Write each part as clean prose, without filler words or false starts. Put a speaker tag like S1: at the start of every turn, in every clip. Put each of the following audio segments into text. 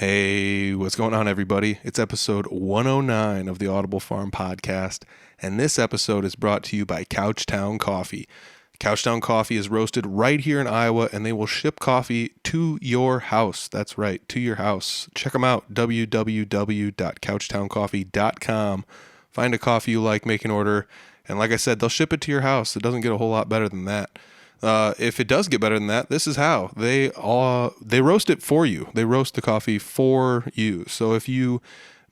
S1: Hey, what's going on, everybody? It's episode 109 of the Audible Farm podcast, and this episode is brought to you by Couchtown Coffee. Couchtown Coffee is roasted right here in Iowa, and they will ship coffee to your house. That's right, to your house. Check them out, www.couchtowncoffee.com. Find a coffee you like, make an order, and like I said, they'll ship it to your house. It doesn't get a whole lot better than that. If it does get better than that, this is how. They roast it for you. They roast the coffee for you. So if you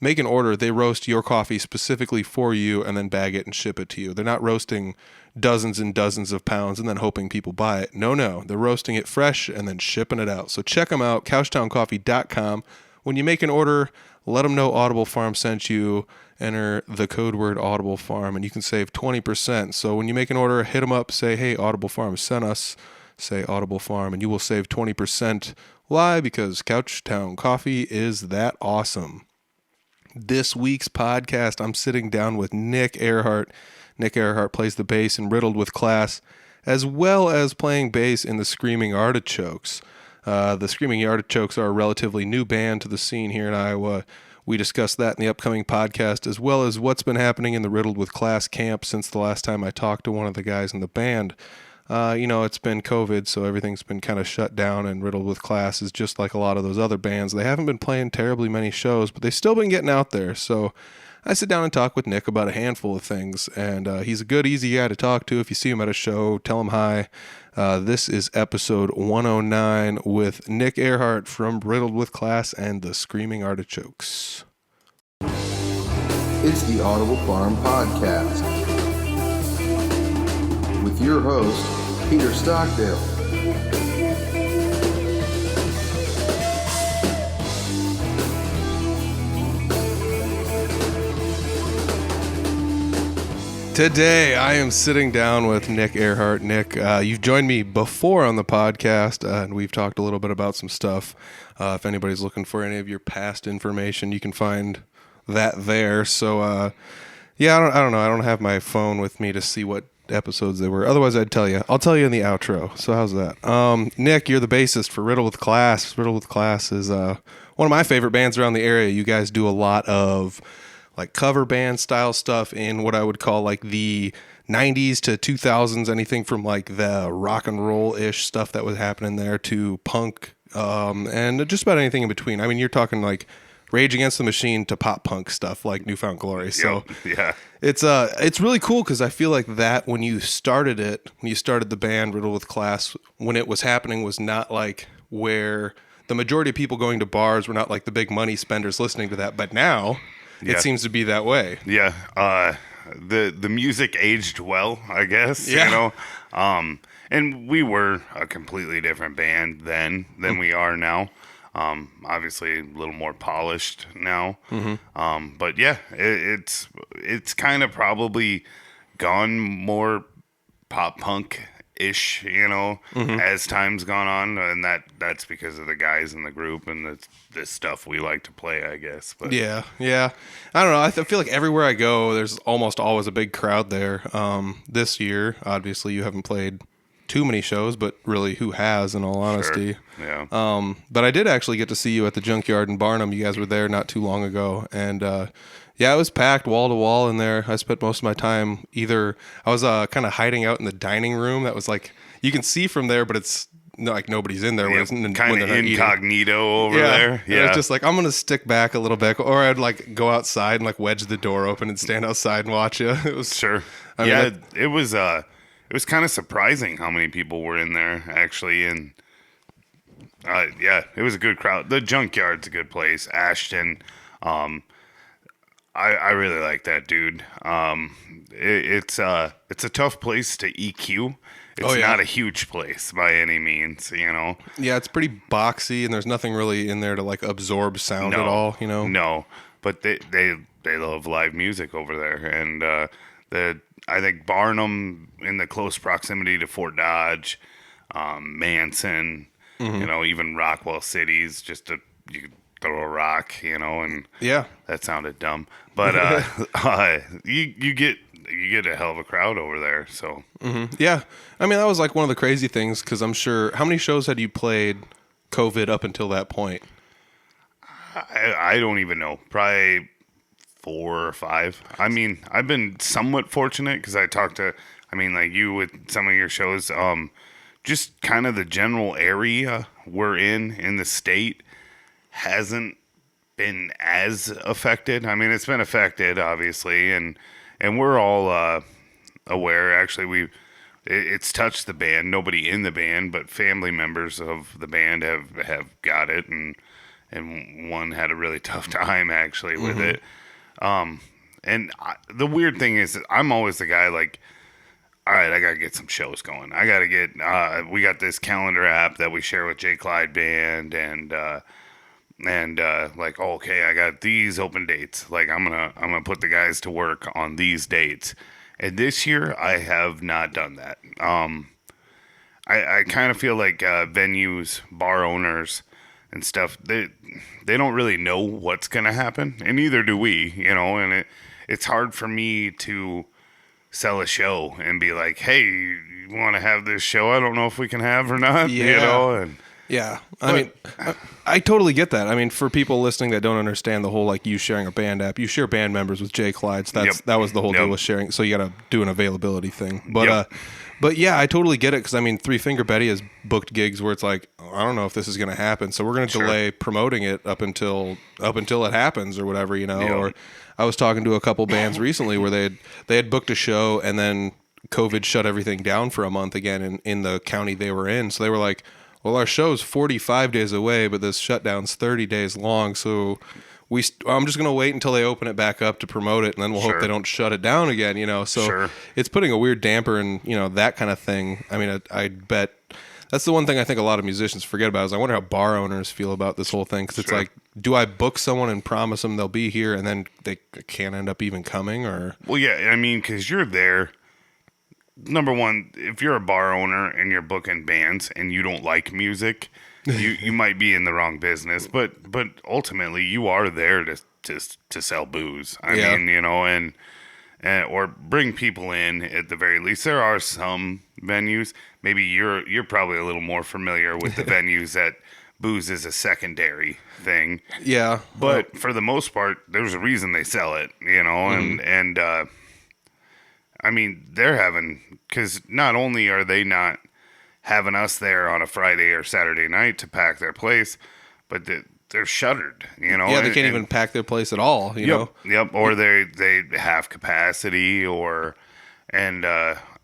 S1: make an order, they roast your coffee specifically for you and then bag it and ship it to you. They're not roasting dozens and dozens of pounds and then hoping people buy it. No. They're roasting it fresh and then shipping it out. So check them out, couchtowncoffee.com. When you make an order, let them know Audible Farm sent you. Enter the code word Audible Farm, and you can save 20%. So when you make an order, hit them up, say, hey, Audible Farm sent us, say Audible Farm, and you will save 20%. Why? Because Couchtown Coffee is that awesome. This week's podcast, I'm sitting down with Nick Ehrhardt. Nick Ehrhardt plays the bass in Riddled With Class, as well as playing bass in the Screaming Artichokes. The Screaming Artichokes are a relatively new band to the scene here in Iowa. We discussed that in the upcoming podcast, as well as what's been happening in the Riddled With Class camp since the last time I talked to one of the guys in the band. It's been COVID, so everything's been kind of shut down, and Riddled With Class is just like a lot of those other bands. They haven't been playing terribly many shows, but they've still been getting out there. So I sit down and talk with Nick about a handful of things, and he's a good, easy guy to talk to. If you see him at a show, tell him hi. This is episode 109 with Nick Ehrhardt from Riddled With Class and the Screaming Artichokes.
S2: It's the Audible Farm Podcast with your host, Peter Stockdale.
S1: Today, I am sitting down with Nick Ehrhardt. Nick, you've joined me before on the podcast, and we've talked a little bit about some stuff. If anybody's looking for any of your past information, you can find that there. So, I don't know. I don't have my phone with me to see what episodes they were. Otherwise, I'd tell you. I'll tell you in the outro. So, how's that? Nick, you're the bassist for Riddled With Class. Riddled With Class is one of my favorite bands around the area. You guys do a lot of like cover band style stuff in what I would call like the 90s to 2000s, anything from like the rock and roll ish stuff that was happening there to punk, and just about anything in between. I mean, you're talking like Rage Against the Machine to pop punk stuff like New Found Glory. So
S2: yeah,
S1: it's really cool because I feel like that when you started the band Riddled With Class, when it was happening was not like where the majority of people going to bars were not like the big money spenders listening to that, but now it seems to be that way.
S3: Yeah. The music aged well, I guess.
S1: Yeah.
S3: And we were a completely different band then than we are now. Obviously a little more polished now. Mm-hmm. But yeah, it's kind of probably gone more pop punk ish, as time's gone on, and that's because of the guys in the group and this stuff we like to play, I guess. But
S1: yeah, I don't know. I feel like everywhere I go, there's almost always a big crowd there. This year, obviously, you haven't played too many shows, but really, who has? In all honesty,
S3: sure. Yeah.
S1: But I did actually get to see you at the Junkyard in Barnum. You guys were there not too long ago, and yeah, it was packed wall to wall in there. I spent most of my time I was kind of hiding out in the dining room. That was like, you can see from there, but it's like nobody's in there.
S3: Yeah, kind of incognito over there. Yeah.
S1: It's just like, I'm going to stick back a little bit, or I'd like go outside and like wedge the door open and stand outside and watch you. It was
S3: sure. It was kind of surprising how many people were in there actually. And it was a good crowd. The Junkyard's a good place. Ashton, I really like that dude. It's a tough place to EQ. It's not a huge place by any means, Yeah,
S1: it's pretty boxy, and there's nothing really in there to like absorb sound at all,
S3: No, but they love live music over there, and I think Barnum, in the close proximity to Fort Dodge, Manson, even Rockwell Cities, you could throw a rock, and that sounded dumb, but you get a hell of a crowd over there. So
S1: yeah, I mean, that was like one of the crazy things, because I'm sure, how many shows had you played COVID up until that point?
S3: I don't even know. Probably 4 or 5. I mean, I've been somewhat fortunate because I talked to, I mean, like you with some of your shows. Just kind of the general area we're in the state hasn't been as affected. I mean, it's been affected obviously, and we're all aware. Actually, it's touched the band. Nobody in the band, but family members of the band have got it, and one had a really tough time actually with it. The weird thing is, that I'm always the guy like, all right, I gotta get some shows going. I gotta get. We got this calendar app that we share with J. Clyde Band, and like, oh, okay, I got these open dates. Like, I'm gonna put the guys to work on these dates. And this year, I have not done that. I kind of feel like venues, bar owners, and stuff, they don't really know what's gonna happen, and neither do we. And it's hard for me to sell a show and be like, hey, you want to have this show? I don't know if we can have or not.
S1: Yeah. Yeah. I mean, I totally get that. I mean, for people listening that don't understand the whole, like, you sharing a band app, you share band members with Jay Clyde. So that was the whole deal with sharing. So you got to do an availability thing. But yeah, I totally get it. Because I mean, Three Finger Betty has booked gigs where it's like, I don't know if this is going to happen. So we're going to delay promoting it up until it happens or whatever, Or I was talking to a couple bands recently where they had booked a show and then COVID shut everything down for a month again in the county they were in. So they were like, well, our show's 45 days away, but this shutdown's 30 days long. So I'm just going to wait until they open it back up to promote it, and then we'll hope they don't shut it down again, So it's putting a weird damper in, that kind of thing. I mean, I bet that's the one thing I think a lot of musicians forget about is I wonder how bar owners feel about this whole thing. Because it's like, do I book someone and promise them they'll be here, and then they can't end up even coming? Or
S3: well, yeah, I mean, because you're there. Number one, if you're a bar owner and you're booking bands and you don't like music, you might be in the wrong business. But ultimately, you are there to sell booze. I mean, and or bring people in at the very least. There are some venues. Maybe you're probably a little more familiar with the venues that booze is a secondary thing.
S1: Yeah,
S3: but for the most part, there's a reason they sell it. And I mean, they're having, because not only are they not having us there on a Friday or Saturday night to pack their place, but they're shuttered,
S1: Yeah, they can't even pack their place at all, know?
S3: Yep, or they have capacity, I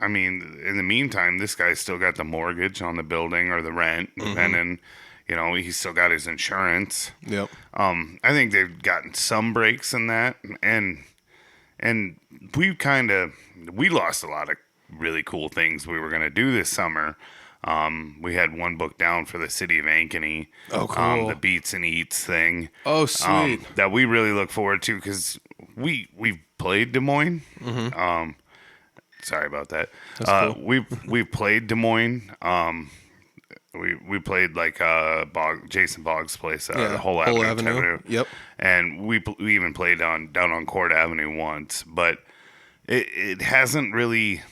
S3: mean, in the meantime, this guy's still got the mortgage on the building or the rent, depending, he's still got his insurance.
S1: Yep.
S3: I think they've gotten some breaks in that, and we lost a lot of really cool things we were going to do this summer. We had one book down for the city of Ankeny.
S1: Oh, cool.
S3: The Beats and Eats thing.
S1: Oh, sweet.
S3: That we really look forward to because we've played Des Moines. Sorry about that.
S1: That's cool.
S3: We've played Des Moines. We played like Jason Boggs' place, the Whole Avenue.
S1: Yep.
S3: And we even played down on Court Avenue once, but it hasn't really.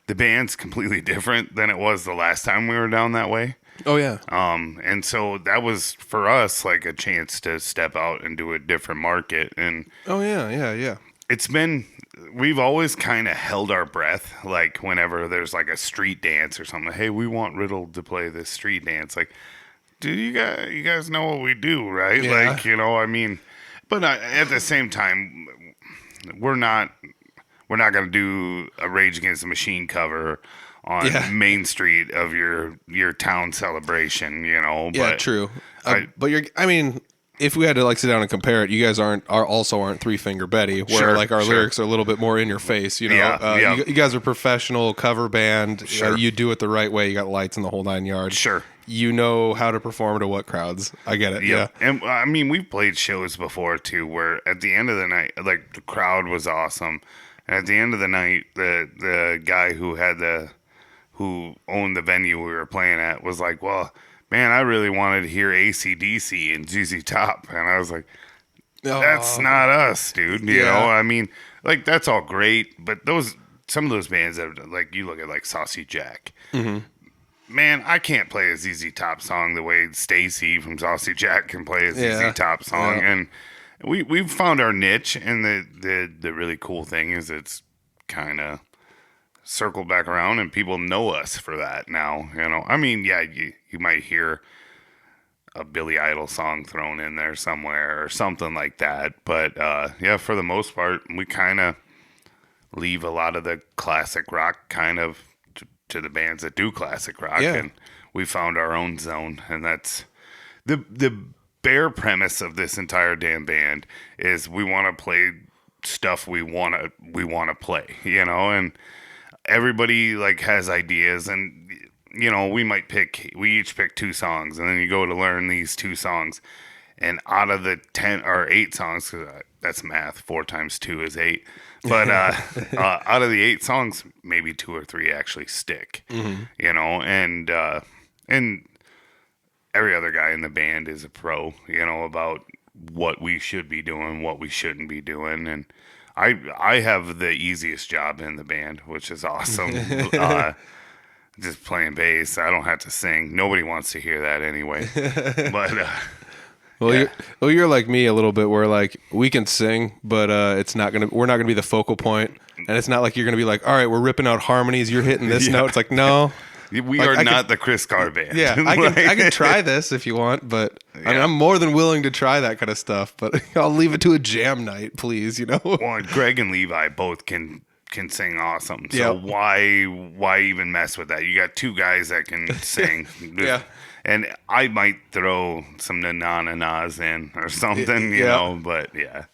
S3: The band's completely different than it was the last time we were down that way.
S1: Oh yeah.
S3: And so that was for us like a chance to step out and do a different market. And
S1: oh yeah.
S3: We've always kind of held our breath, like whenever there's like a street dance or something. Hey, we want Riddled to play this street dance. Like, do you guys know what we do, right?
S1: Yeah.
S3: Like, I mean, but at the same time, we're not going to do a Rage Against the Machine cover on Main Street of your town celebration,
S1: Yeah,
S3: But
S1: true. I mean, if we had to like sit down and compare it, you guys aren't Three Finger Betty, where like our lyrics are a little bit more in your face. You guys are professional cover band.
S3: Sure.
S1: You do it the right way. You got lights in the whole 9 yards.
S3: Sure.
S1: You know how to perform to what crowds. I get it.
S3: Yeah. And I mean, we've played shows before too, where at the end of the night, like the crowd was awesome. And at the end of the night, the guy who owned the venue we were playing at was like, well, man, I really wanted to hear AC/DC and ZZ Top. And I was like, that's not us, dude. You know, I mean, like, that's all great. But some of those bands that, like, you look at, like, Saucy Jack.
S1: Mm-hmm.
S3: man, I can't play a ZZ Top song the way Stacy from Saucy Jack can play a ZZ Top song.
S1: Yeah.
S3: And we've found our niche. And the really cool thing is it's kind of circled back around and people know us for that now. I mean, yeah, you might hear a Billy Idol song thrown in there somewhere or something like that. But yeah, for the most part, we kind of leave a lot of the classic rock kind of to the bands that do classic rock, and we found our own zone, and that's the bare premise of this entire damn band is we want to play stuff we want to play, and everybody like has ideas, and we each pick 2 songs, and then you go to learn these 2 songs, and out of the 10 or 8 songs, 'cause that's math, 4 times 2 is 8. But out of the 8 songs, maybe 2 or 3 actually stick, and every other guy in the band is a pro, about what we should be doing, what we shouldn't be doing. And I have the easiest job in the band, which is awesome. Just playing bass. I don't have to sing. Nobody wants to hear that anyway. But
S1: you're like me a little bit, where like we can sing, but we're not gonna be the focal point, and it's not like you're gonna be like, all right, we're ripping out harmonies, you're hitting this note. It's like, no,
S3: we are not the Chris Carr band.
S1: Yeah, I can try this if you want, but I mean, I'm more than willing to try that kind of stuff. But I'll leave it to a jam night, please.
S3: Well, Greg and Levi both can sing awesome. So why even mess with that? You got 2 guys that can sing.
S1: Yeah.
S3: And I might throw some na-na-nas in or something, you know, but yeah.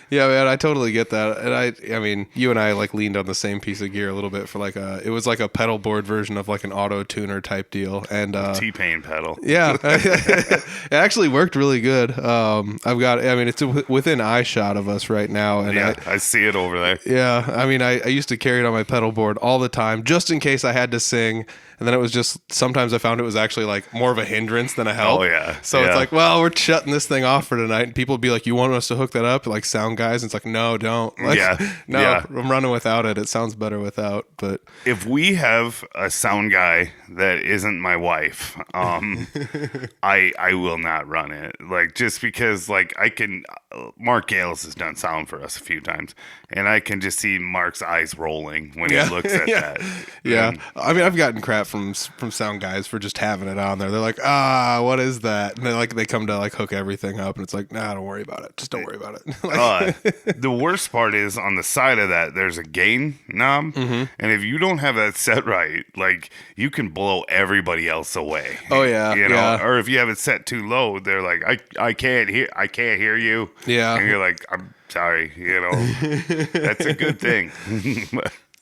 S1: Yeah, man, I totally get that. And I mean, you and I like leaned on the same piece of gear a little bit for like it was like a pedal board version of like an auto tuner type deal. And
S3: T-Pain pedal.
S1: Yeah. It actually worked really good. It's within eye shot of us right now. And
S3: I see it over there.
S1: Yeah. I mean, I used to carry it on my pedal board all the time, just in case I had to sing. And then it was just, sometimes I found it was actually like more of a hindrance than a help.
S3: Oh, yeah.
S1: So it's like, well, we're shutting this thing off for tonight. And people would be like, you want us to hook that up? Like sound guys? And it's like, no, don't. Like, I'm running without it. It sounds better without. But
S3: if we have a sound guy that isn't my wife, I will not run it. Like, just because, like, Mark Gales has done sound for us a few times. And I can just see Mark's eyes rolling when he looks at that.
S1: Yeah. I mean, I've gotten crap from sound guys for just having it on there. They're like, what is that? And they come to like hook everything up, and it's like, nah, don't worry about it. Just don't worry about it.
S3: The worst part is on the side of that, there's a gain knob. Mm-hmm. And if you don't have that set right, like you can blow everybody else away.
S1: Oh yeah.
S3: Or if you have it set too low, they're like, I can't hear you.
S1: Yeah.
S3: And you're like, I'm sorry, that's a good thing.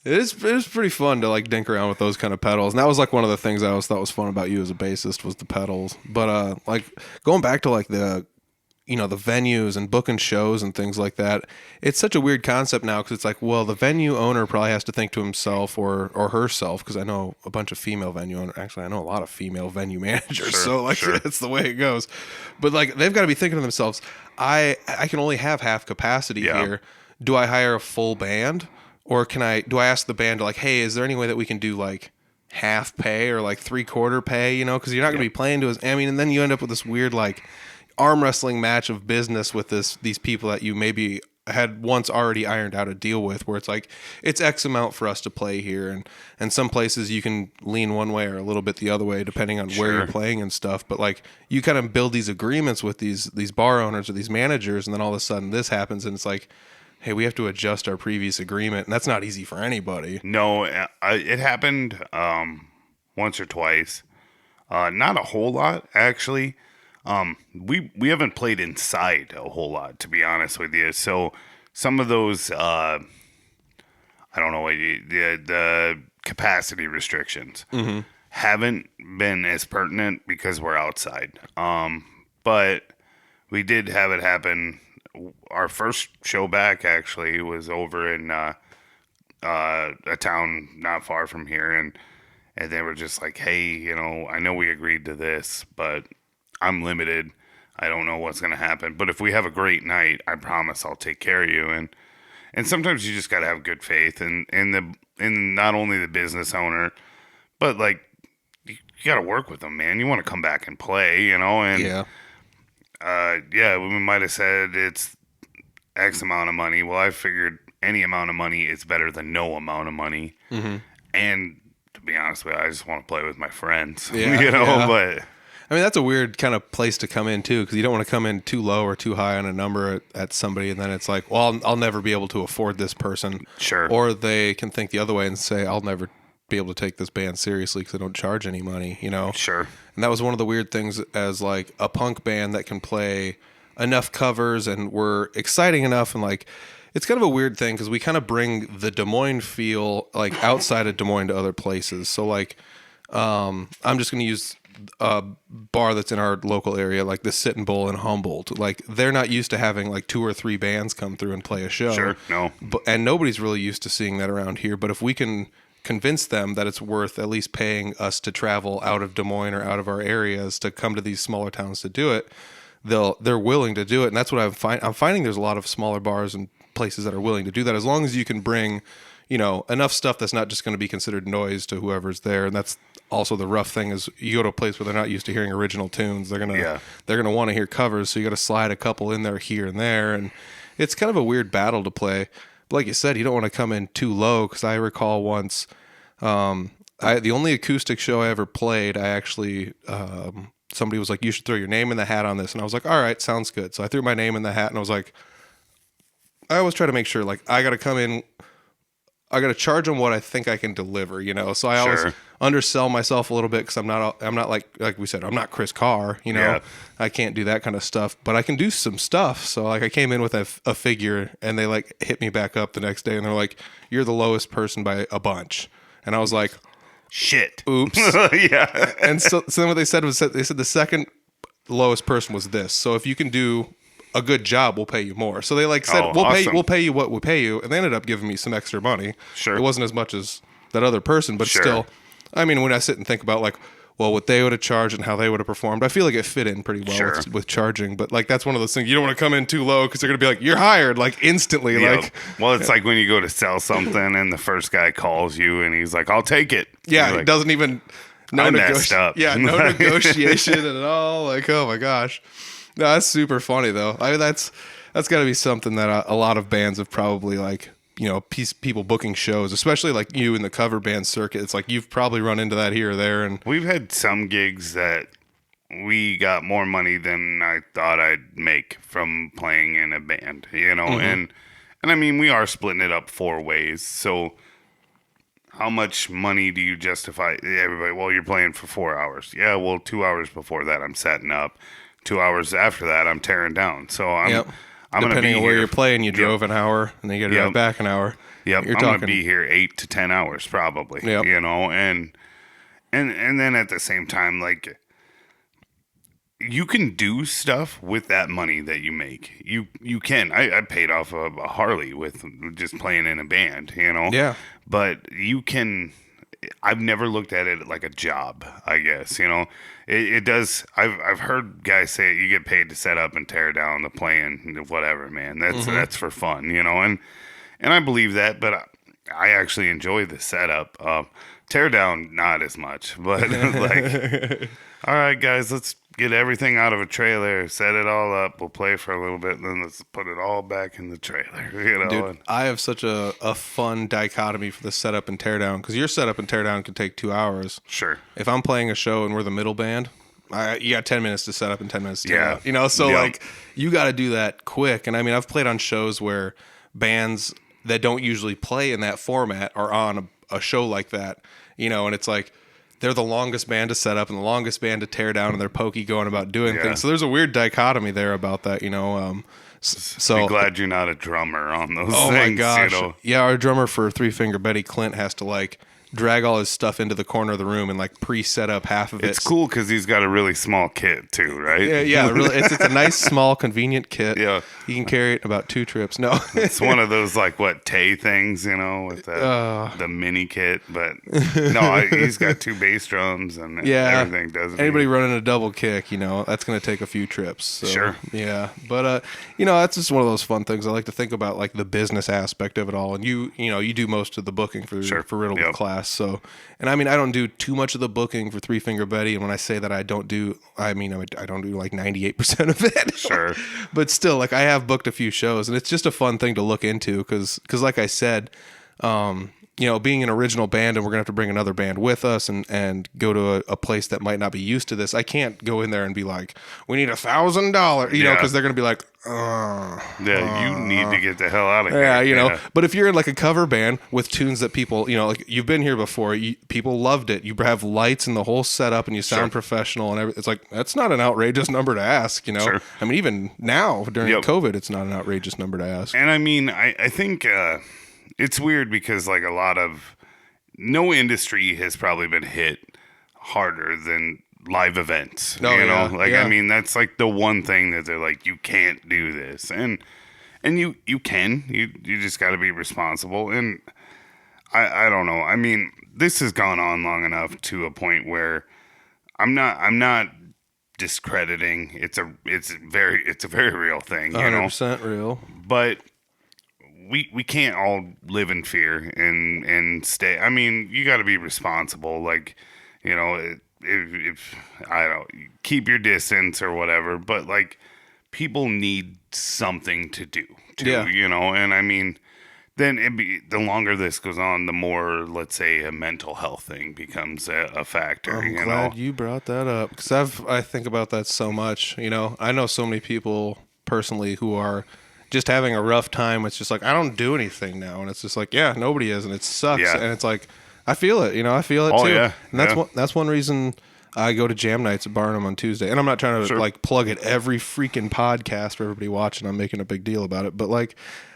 S1: It is pretty fun to like dink around with those kind of pedals. And that was like one of the things I always thought was fun about you as a bassist was the pedals. But like going back to like the venues and booking shows and things like that, it's such a weird concept now, because it's like, well, the venue owner probably has to think to himself or herself, because I know a bunch of female venue owners. Actually, I know a lot of female venue managers, so like that's the way it goes. But like they've got to be thinking to themselves, I can only have half capacity here. Do I hire a full band? Or do I ask the band to like, hey, is there any way that we can do like half pay or like 3/4 pay, because you're not going to be playing to and then you end up with this weird like arm wrestling match of business with these people that you maybe had once already ironed out a deal with, where it's like, it's X amount for us to play here. And some places you can lean one way or a little bit the other way, depending on where you're playing and stuff. But like you kind of build these agreements with these bar owners or these managers. And then all of a sudden this happens, and it's like, hey, we have to adjust our previous agreement, and that's not easy for anybody.
S3: No, it happened once or twice. Not a whole lot, actually. We haven't played inside a whole lot, to be honest with you. So some of those, I don't know, the capacity restrictions haven't been as pertinent because we're outside. But we did have it happen. Our first show back actually was over in a town not far from here, and they were just like, hey, I know we agreed to this, but I'm limited. I don't know what's going to happen. But if we have a great night, I promise I'll take care of you. And sometimes you just got to have good faith in not only the business owner, but like got to work with them, man. You want to come back and play, you know? And we might have said it's X amount of money. Well, I figured any amount of money is better than no amount of money. Mm-hmm. And to be honest with you, I just want to play with my friends, you know? But
S1: I mean, that's a weird kind of place to come in too, because you don't want to come in too low or too high on a number at somebody, and then it's like, well, I'll never be able to afford this person.
S3: Sure.
S1: Or they can think the other way and say, I'll never be able to take this band seriously because they don't charge any money, you know?
S3: Sure.
S1: And that was one of the weird things as like a punk band that can play enough covers and we're exciting enough, and like it's kind of a weird thing because we kind of bring the Des Moines feel like outside of Des Moines to other places. So like I'm just going to use a bar that's in our local area, like the Sit and Bowl in Humboldt. Like they're not used to having like 2 or 3 bands come through and play a show.
S3: Sure, no.
S1: And nobody's really used to seeing that around here. But if we can convince them that it's worth at least paying us to travel out of Des Moines or out of our areas to come to these smaller towns to do it, they're willing to do it. And that's what I'm finding. There's a lot of smaller bars and places that are willing to do that, as long as you can bring, you know, enough stuff that's not just going to be considered noise to whoever's there. And that's also the rough thing, is you go to a place where they're not used to hearing original tunes. They're gonna want to hear covers, so you got to slide a couple in there here and there, and it's kind of a weird battle to play. But like you said, you don't want to come in too low, because I recall once, the only acoustic show I ever played, I actually somebody was like, you should throw your name in the hat on this, and I was like, all right, sounds good. So I threw my name in the hat, and I was like, I always try to make sure, like, I got to come in, I got to charge them what I think I can deliver, you know? So I always undersell myself a little bit, because I'm not like we said, I'm not Chris Carr, you know? Yeah. I can't do that kind of stuff, but I can do some stuff. So like I came in with a figure, and they like hit me back up the next day, and they're like, you're the lowest person by a bunch. And I was like,
S3: shit.
S1: Oops.
S3: Yeah.
S1: And so then what they said was, they said the second lowest person was this. So if you can do a good job, we'll pay you more. So they like said, we'll pay you what we pay you. And they ended up giving me some extra money.
S3: Sure.
S1: It wasn't as much as that other person, but still, I mean, when I sit and think about like, well, what they would have charged and how they would have performed, I feel like it fit in pretty well with charging. But like, that's one of those things, you don't want to come in too low, because they're going to be like, you're hired, like instantly. Yeah. Like,
S3: well, it's like when you go to sell something and the first guy calls you and he's like, I'll take it.
S1: Yeah.
S3: He
S1: like, doesn't even,
S3: I messed up.
S1: Yeah. No negotiation at all. Like, oh my gosh. No, that's super funny though. I mean, that's got to be something that a lot of bands have probably, like, you know, people booking shows, especially like you in the cover band circuit. It's like you've probably run into that here or there. And
S3: we've had some gigs that we got more money than I thought I'd make from playing in a band, you know. Mm-hmm. And I mean, we are splitting it up 4 ways. So how much money do you justify? Everybody, well, you're playing for 4 hours. Yeah, well, 2 hours before that, I'm setting up. 2 hours after that, I'm tearing down. So I'm
S1: depending on where
S3: here.
S1: You're playing, you drove an hour, and then you get back an hour.
S3: Yep, I'm going to be here 8 to 10 hours probably. Yep. You know, and then at the same time, like, you can do stuff with that money that you make. You can. I paid off a Harley with just playing in a band, you know.
S1: Yeah.
S3: But you can. I've never looked at it like a job, I guess, you know. It does. I've heard guys say you get paid to set up and tear down the playing, whatever, man. That's for fun, you know. And I believe that, but I actually enjoy the setup. Tear down, not as much, but like, all right, guys, let's get everything out of a trailer, set it all up. We'll play for a little bit, and then let's put it all back in the trailer. You know,
S1: dude, I have such a fun dichotomy for the setup and teardown, because your setup and teardown can take 2 hours.
S3: Sure.
S1: If I'm playing a show and we're the middle band, you got 10 minutes to set up and 10 minutes to tear out. You know, so like you got to do that quick. And I mean, I've played on shows where bands that don't usually play in that format are on a show like that. You know, and it's like, they're the longest band to set up and the longest band to tear down, and they're pokey going about doing things. So there's a weird dichotomy there about that, you know. So
S3: be glad you're not a drummer on those things.
S1: Oh my gosh.
S3: You know?
S1: Yeah, our drummer for Three Finger Betty, Clint, has to like drag all his stuff into the corner of the room and like pre-set up half of it.
S3: It's cool because he's got a really small kit too, right?
S1: Yeah, really. It's a nice, small, convenient kit.
S3: Yeah.
S1: He can carry it in about 2 trips. No.
S3: It's one of those like Tay things, with the mini kit. But no, he's got 2 bass drums and everything. Doesn't
S1: anybody running a double kick, that's going to take a few trips. So,
S3: sure.
S1: Yeah, but that's just one of those fun things. I like to think about like the business aspect of it all. And you do most of the booking for Riddled With Class. So, and I mean, I don't do too much of the booking for Three Finger Betty. And when I say that I don't do, I mean I don't do like 98% of it.
S3: Sure.
S1: But still, like I have booked a few shows, and it's just a fun thing to look into because like I said, being an original band, and we're gonna have to bring another band with us and go to a place that might not be used to this. I can't go in there and be like, we need $1,000, because they're gonna be like,
S3: you need to get the hell out of here.
S1: Yeah, But if you're in like a cover band with tunes that people, like you've been here before, people loved it. You have lights and the whole setup, and you sound professional and everything. It's like that's not an outrageous number to ask.
S3: Sure.
S1: I mean, even now during COVID, it's not an outrageous number to ask.
S3: And I mean, I think it's weird because like no industry has probably been hit harder than live events. I mean, that's like the one thing that they're like, you can't do this, and you just got to be responsible. And I don't know. I mean, this has gone on long enough to a point where I'm not discrediting. It's a very real thing.
S1: 100% real.
S3: But we can't all live in fear and stay. I mean, you got to be responsible. Like, if I don't keep your distance or whatever, but like people need something to do too, and I mean, then the longer this goes on, the more, let's say, a mental health thing becomes a factor.
S1: I'm glad you brought that up because I think about that so much. I know so many people personally who are just having a rough time. It's just like, I don't do anything now. And it's just like, nobody is. And it sucks. Yeah. And it's like, I feel it, I feel it too.
S3: Yeah.
S1: And that's one reason I go to jam nights at Barnum on Tuesday. And I'm not trying to like plug it every freaking podcast for everybody watching. I'm making a big deal about it. But like,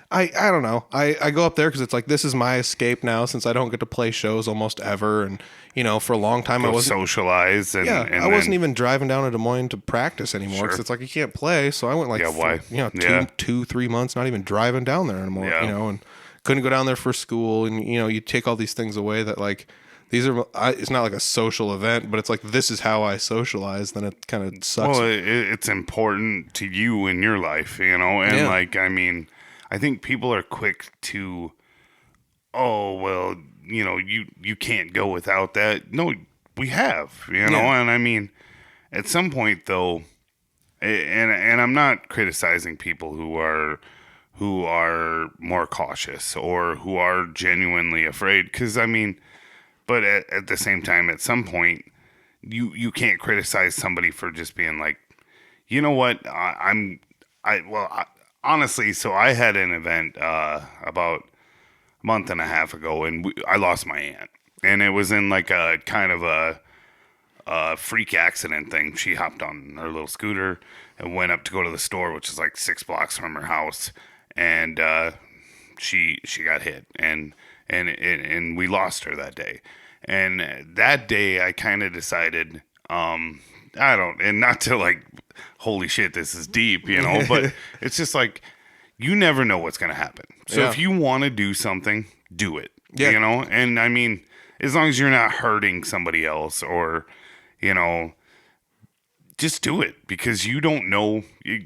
S1: I don't know. I go up there because it's like, this is my escape now since I don't get to play shows almost ever. And, for a long time I wasn't
S3: socialize. And
S1: I wasn't even driving down to Des Moines to practice anymore because it's like, you can't play. So I went like, 2-3 months, not even driving down there anymore, and couldn't go down there for school. And, you take all these things away that like, it's not like a social event, but it's like, this is how I socialize. Then it kind of sucks.
S3: Well, it's important to you in your life, and like, I mean, I think people are quick to, you can't go without that. No, we have, and I mean, at some point though, and I'm not criticizing people who are more cautious or who are genuinely afraid, because I mean, but at the same time, at some point, you can't criticize somebody for just being like, you know what, honestly, so I had an event about a month and a half ago, and I lost my aunt. And it was in like a kind of a freak accident thing. She hopped on her little scooter and went up to go to the store, which is like 6 blocks from her house. And she got hit. And we lost her that day. And that day I kind of decided, and not to like, holy shit, this is deep, but it's just like, you never know what's going to happen. So if you want to do something, do it, and I mean, as long as you're not hurting somebody else or, just do it, because you don't know,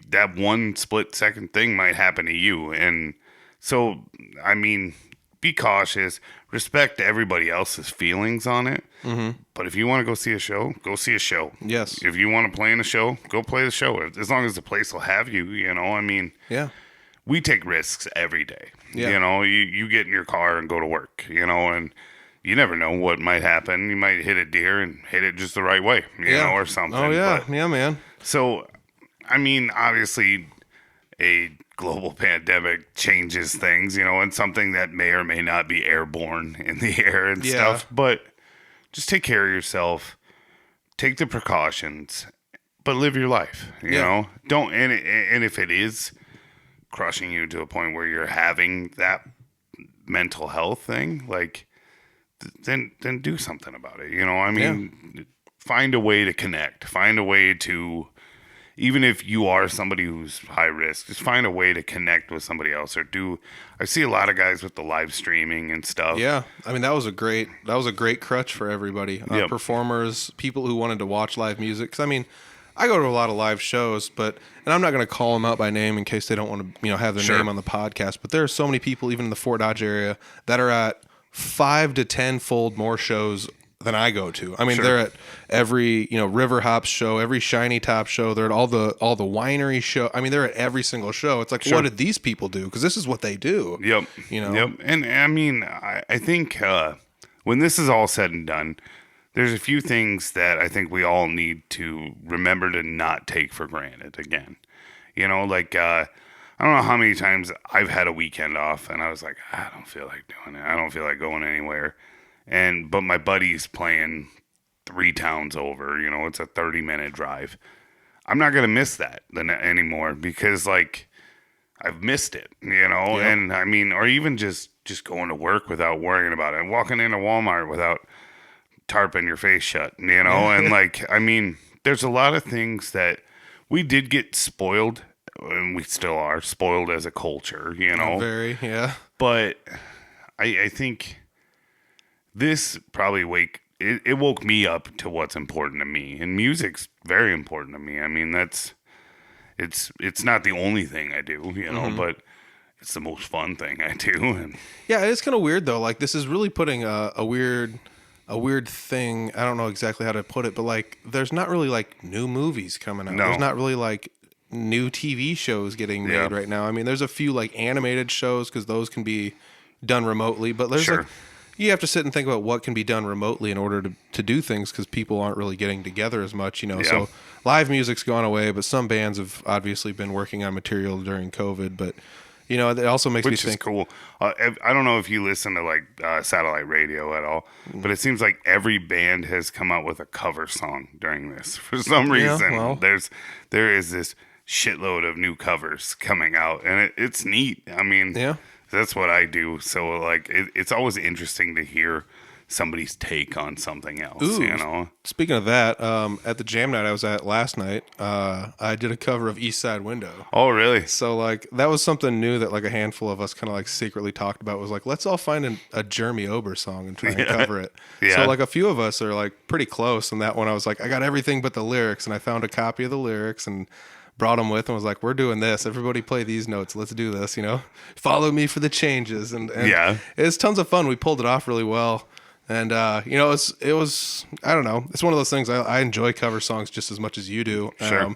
S3: that one split second thing might happen to you. And so, I mean, be cautious, respect everybody else's feelings on it. Mm-hmm. But if you want to go see a show, go see a show.
S1: Yes.
S3: If you want to play in a show, go play the show. As long as the place will have you, I mean, we take risks every day. Yeah. You get in your car and go to work, and you never know what might happen. You might hit a deer and hit it just the right way, or something.
S1: Oh, yeah. Yeah, man.
S3: So, I mean, obviously, a global pandemic changes things, and something that may or may not be airborne in the air and stuff. But just take care of yourself. Take the precautions, but live your life, you know? Don't, and if it is crushing you to a point where you're having that mental health thing, like, then do something about it. I mean, find a way to connect, find a way to even if you are somebody who's high risk, just find a way to connect with somebody else I see a lot of guys with the live streaming and stuff.
S1: Yeah. I mean, that was a great crutch for everybody.
S3: Yep.
S1: Performers, people who wanted to watch live music. 'Cause I mean, I go to a lot of live shows, and I'm not going to call them out by name in case they don't want to, have their name on the podcast. But there are so many people, even in the Fort Dodge area, that are at 5 to 10-fold more shows than I go to. I mean, they're at every, River Hops show, every Shiny Top show. They're at all the winery show. I mean, they're at every single show. It's like, what did these people do? Because this is what they do.
S3: Yep. Yep. And I mean, I think when this is all said and done, there's a few things that I think we all need to remember to not take for granted again. I don't know how many times I've had a weekend off and I was like, I don't feel like doing it. I don't feel like going anywhere. But my buddy's playing 3 towns over, it's a 30-minute drive. I'm not going to miss that anymore because I've missed it, and I mean, or even just going to work without worrying about it, walking into Walmart without tarping your face shut, and I mean, there's a lot of things that we did get spoiled, and we still are spoiled as a culture,
S1: Very, yeah.
S3: But I think this probably it woke me up to what's important to me, and music's very important to me. I mean, it's not the only thing I do, but it's the most fun thing I do. And
S1: yeah, it's kind of weird though. Like, this is really putting a weird thing. I don't know exactly how to put it, but there's not really new movies coming out.
S3: No.
S1: There's not really new TV shows getting made right now. I mean, there's a few animated shows because those can be done remotely, but there's you have to sit and think about what can be done remotely in order to do things because people aren't really getting together as much, So live music's gone away, but some bands have obviously been working on material during COVID. But it also makes me think.
S3: Which is cool. I don't know if you listen to satellite radio at all, but it seems like every band has come out with a cover song during this for some reason.
S1: Well,
S3: there is this shitload of new covers coming out, and it's neat. I mean, that's what I do. So it's always interesting to hear somebody's take on something else.
S1: Ooh, speaking of that, at the jam night I was at last night, I did a cover of East Side Window.
S3: Oh, really?
S1: So that was something new that a handful of us kind of secretly talked about. Was let's all find a Jeremy Ober song and try and cover it.
S3: Yeah.
S1: So a few of us are pretty close, and that one I was I got everything but the lyrics, and I found a copy of the lyrics and brought them with and was we're doing this. Everybody play these notes. Let's do this, Follow me for the changes. And it's tons of fun. We pulled it off really well. And, it was, I don't know. It's one of those things. I enjoy cover songs just as much as you do.
S3: Sure.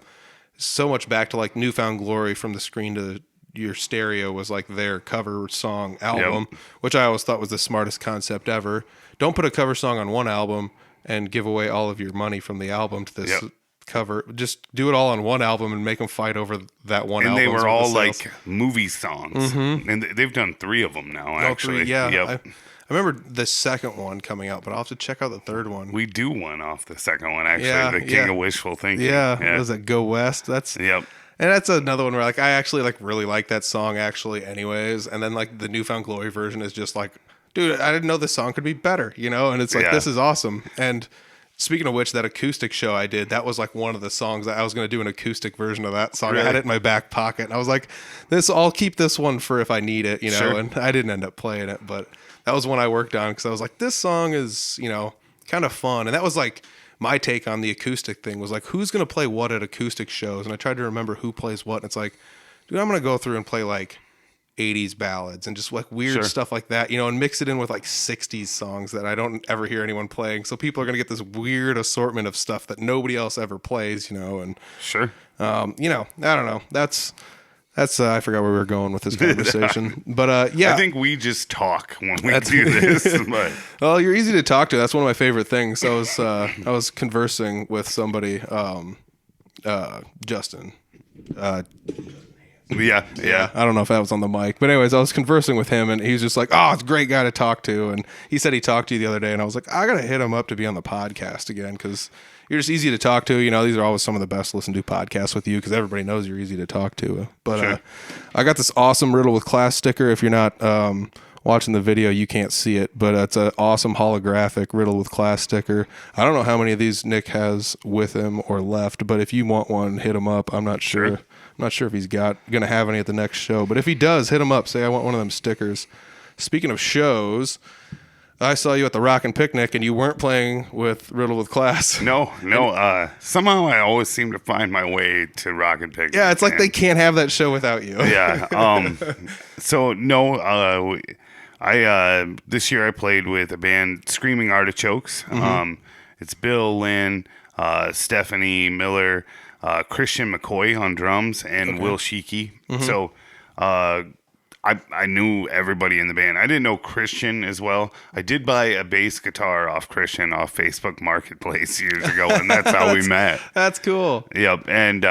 S1: So much back to Newfound Glory, From the Screen to Your Stereo was their cover song album, which I always thought was the smartest concept ever. Don't put a cover song on one album and give away all of your money from the album to this cover. Just do it all on one album and make them fight over that one album.
S3: And they were all movie songs. Mm-hmm. And they've done 3 of them now, actually.
S1: 3, yeah. Yep. I remember the second one coming out, but I'll have to check out the third one.
S3: We do one off the second one, actually. The King of Wishful Thinking.
S1: Yeah. Was it Go West? That's
S3: Yep.
S1: And that's another one where I actually really like that song actually anyways. And then the Newfound Glory version is just dude, I didn't know this song could be better, And it's this is awesome. And speaking of which, that acoustic show I did, that was one of the songs that I was going to do an acoustic version of that song. Really? I had it in my back pocket, and I was I'll keep this one for if I need it,
S3: Sure.
S1: And I didn't end up playing it, but that was one I worked on because I was this song is, kind of fun. And that was my take on the acoustic thing was who's going to play what at acoustic shows? And I tried to remember who plays what. And it's dude, I'm going to go through and play 80s ballads and just weird stuff like that, and mix it in with 60s songs that I don't ever hear anyone playing. So people are going to get this weird assortment of stuff that nobody else ever plays, and
S3: sure.
S1: I don't know. That's I forgot where we were going with this conversation, but I
S3: think we just talk when we do this. But.
S1: Well, you're easy to talk to. That's one of my favorite things. I was conversing with somebody, Justin.
S3: Yeah.
S1: I don't know if that was on the mic, but anyways, I was conversing with him, and he was just oh, it's a great guy to talk to. And he said he talked to you the other day, and I was I gotta hit him up to be on the podcast again because you're just easy to talk to. These are always some of the best listened to podcasts with you because everybody knows you're easy to talk to. But I got this awesome Riddled With Class sticker. If you're not watching the video, you can't see it, but it's an awesome holographic Riddled with Class sticker. I don't know how many of these Nick has with him or left, but if you want one, hit him up. I'm not sure. I'm not sure if he's gonna have any at the next show, but if he does, hit him up. Say I want one of them stickers. Speaking of shows, I saw you at the Rockin' Picnic, and you weren't playing with Riddled with Class.
S3: No. Somehow I always seem to find my way to Rockin' Picnic.
S1: Yeah, it's like they can't have that show without you.
S3: Yeah. So no. This year I played with a band, Screaming Artichokes. It's Bill, Lynn, Stephanie Miller, Christian McCoy on drums, and Will Sheeky. So I knew everybody in the band. I didn't know Christian as well. I did buy a bass guitar off Christian off Facebook Marketplace years ago, and that's how we met.
S1: That's cool.
S3: Yep, and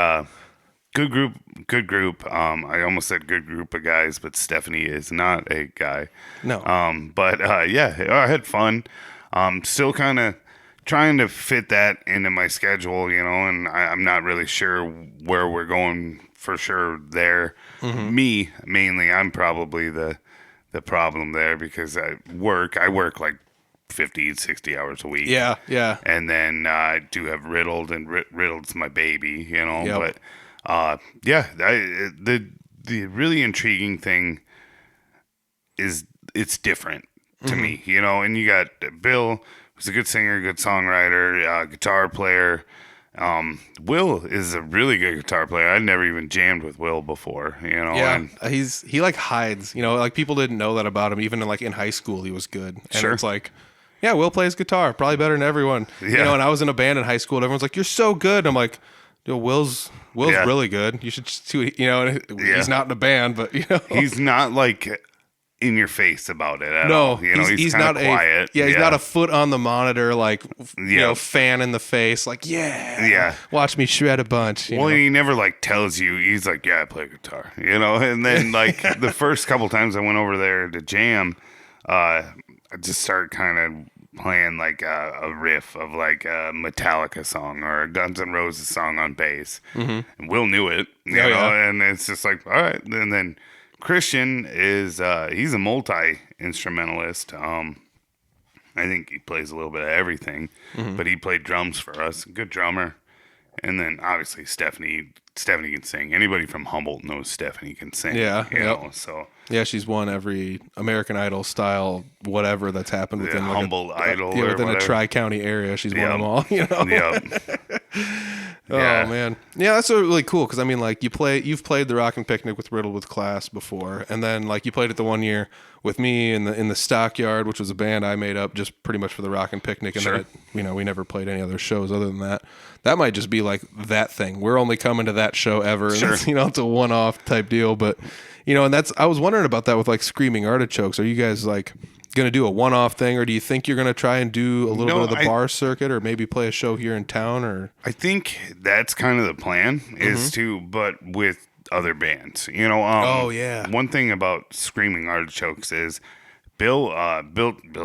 S3: good group. I almost said good group of guys, but Stephanie is not a guy.
S1: No.
S3: But yeah, I had fun. Still kind of trying to fit that into my schedule, and I'm not really sure where we're going for sure there. Me, mainly, I'm probably the problem there because I work like 50, 60 hours a week.
S1: Yeah.
S3: And then I do have Riddled, and Riddled's my baby,
S1: Yep.
S3: But the really intriguing thing is it's different to me, and you got Bill, who's a good singer, good songwriter, guitar player. Will is a really good guitar player. I'd never even jammed with Will before,
S1: Yeah, he like hides, like people didn't know that about him. Even in high school, he was good. And
S3: Sure.
S1: It's like, yeah, Will plays guitar, probably better than everyone.
S3: Yeah.
S1: And I was in a band in high school, and everyone's like, "You're so good." And I'm like, Will's
S3: Yeah.
S1: really good. You should see, he's not in a band, but
S3: he's not like in your face about it at
S1: no,
S3: all. He's kind
S1: not
S3: of quiet.
S1: He's not a foot on the monitor, like
S3: Yeah.
S1: fan in the face, like
S3: Yeah.
S1: watch me shred a bunch.
S3: Well, he never tells you. He's like, yeah, I play guitar, And then the first couple times I went over there to jam, I just started kind of playing a riff of a Metallica song or a Guns N' Roses song on bass. And Will knew it, you know,
S1: yeah.
S3: and it's just like, all right. And then Christian is he's a multi-instrumentalist. I think he plays a little bit of everything, but he played drums for us. Good drummer. And then obviously Stephanie can sing. Anybody from Humboldt knows Stephanie can sing.
S1: Yeah,
S3: you know, so
S1: yeah, she's won every American Idol style whatever that's happened within
S3: Humboldt Idol
S1: within
S3: or
S1: a
S3: whatever.
S1: tri-county area. She's won them all.
S3: Yeah.
S1: Oh man, yeah, that's really cool because I mean, you've played the Rockin' Picnic with Riddled with Class before, and then you played it the one year with me in the Stockyard, which was a band I made up just pretty much for the Rockin' Picnic, and
S3: Sure.
S1: then we never played any other shows other than that. That might just be that thing. We're only coming to that show ever, and
S3: Sure.
S1: it's, it's a one-off type deal. But and I was wondering about that with Screaming Artichokes. Are you guys going to do a one-off thing, or do you think you're going to try and do a little bit of the bar circuit, or maybe play a show here in town? Or
S3: I think that's kind of the plan is to, but with other bands,
S1: Oh, yeah.
S3: One thing about Screaming Artichokes is Bill's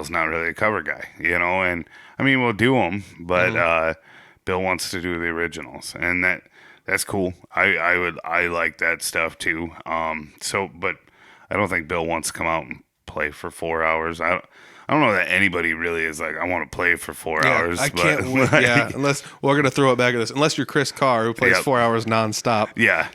S3: not really a cover guy, and I mean, we'll do them, but Bill wants to do the originals, and that's cool. I like that stuff too. But I don't think Bill wants to come out and play for 4 hours. I don't know that anybody really is I want to play for 4 hours.
S1: I
S3: but
S1: can't wait. Yeah, unless we're going to throw it back at this. Unless you're Chris Carr, who plays
S3: Yep.
S1: 4 hours nonstop.
S3: Yeah.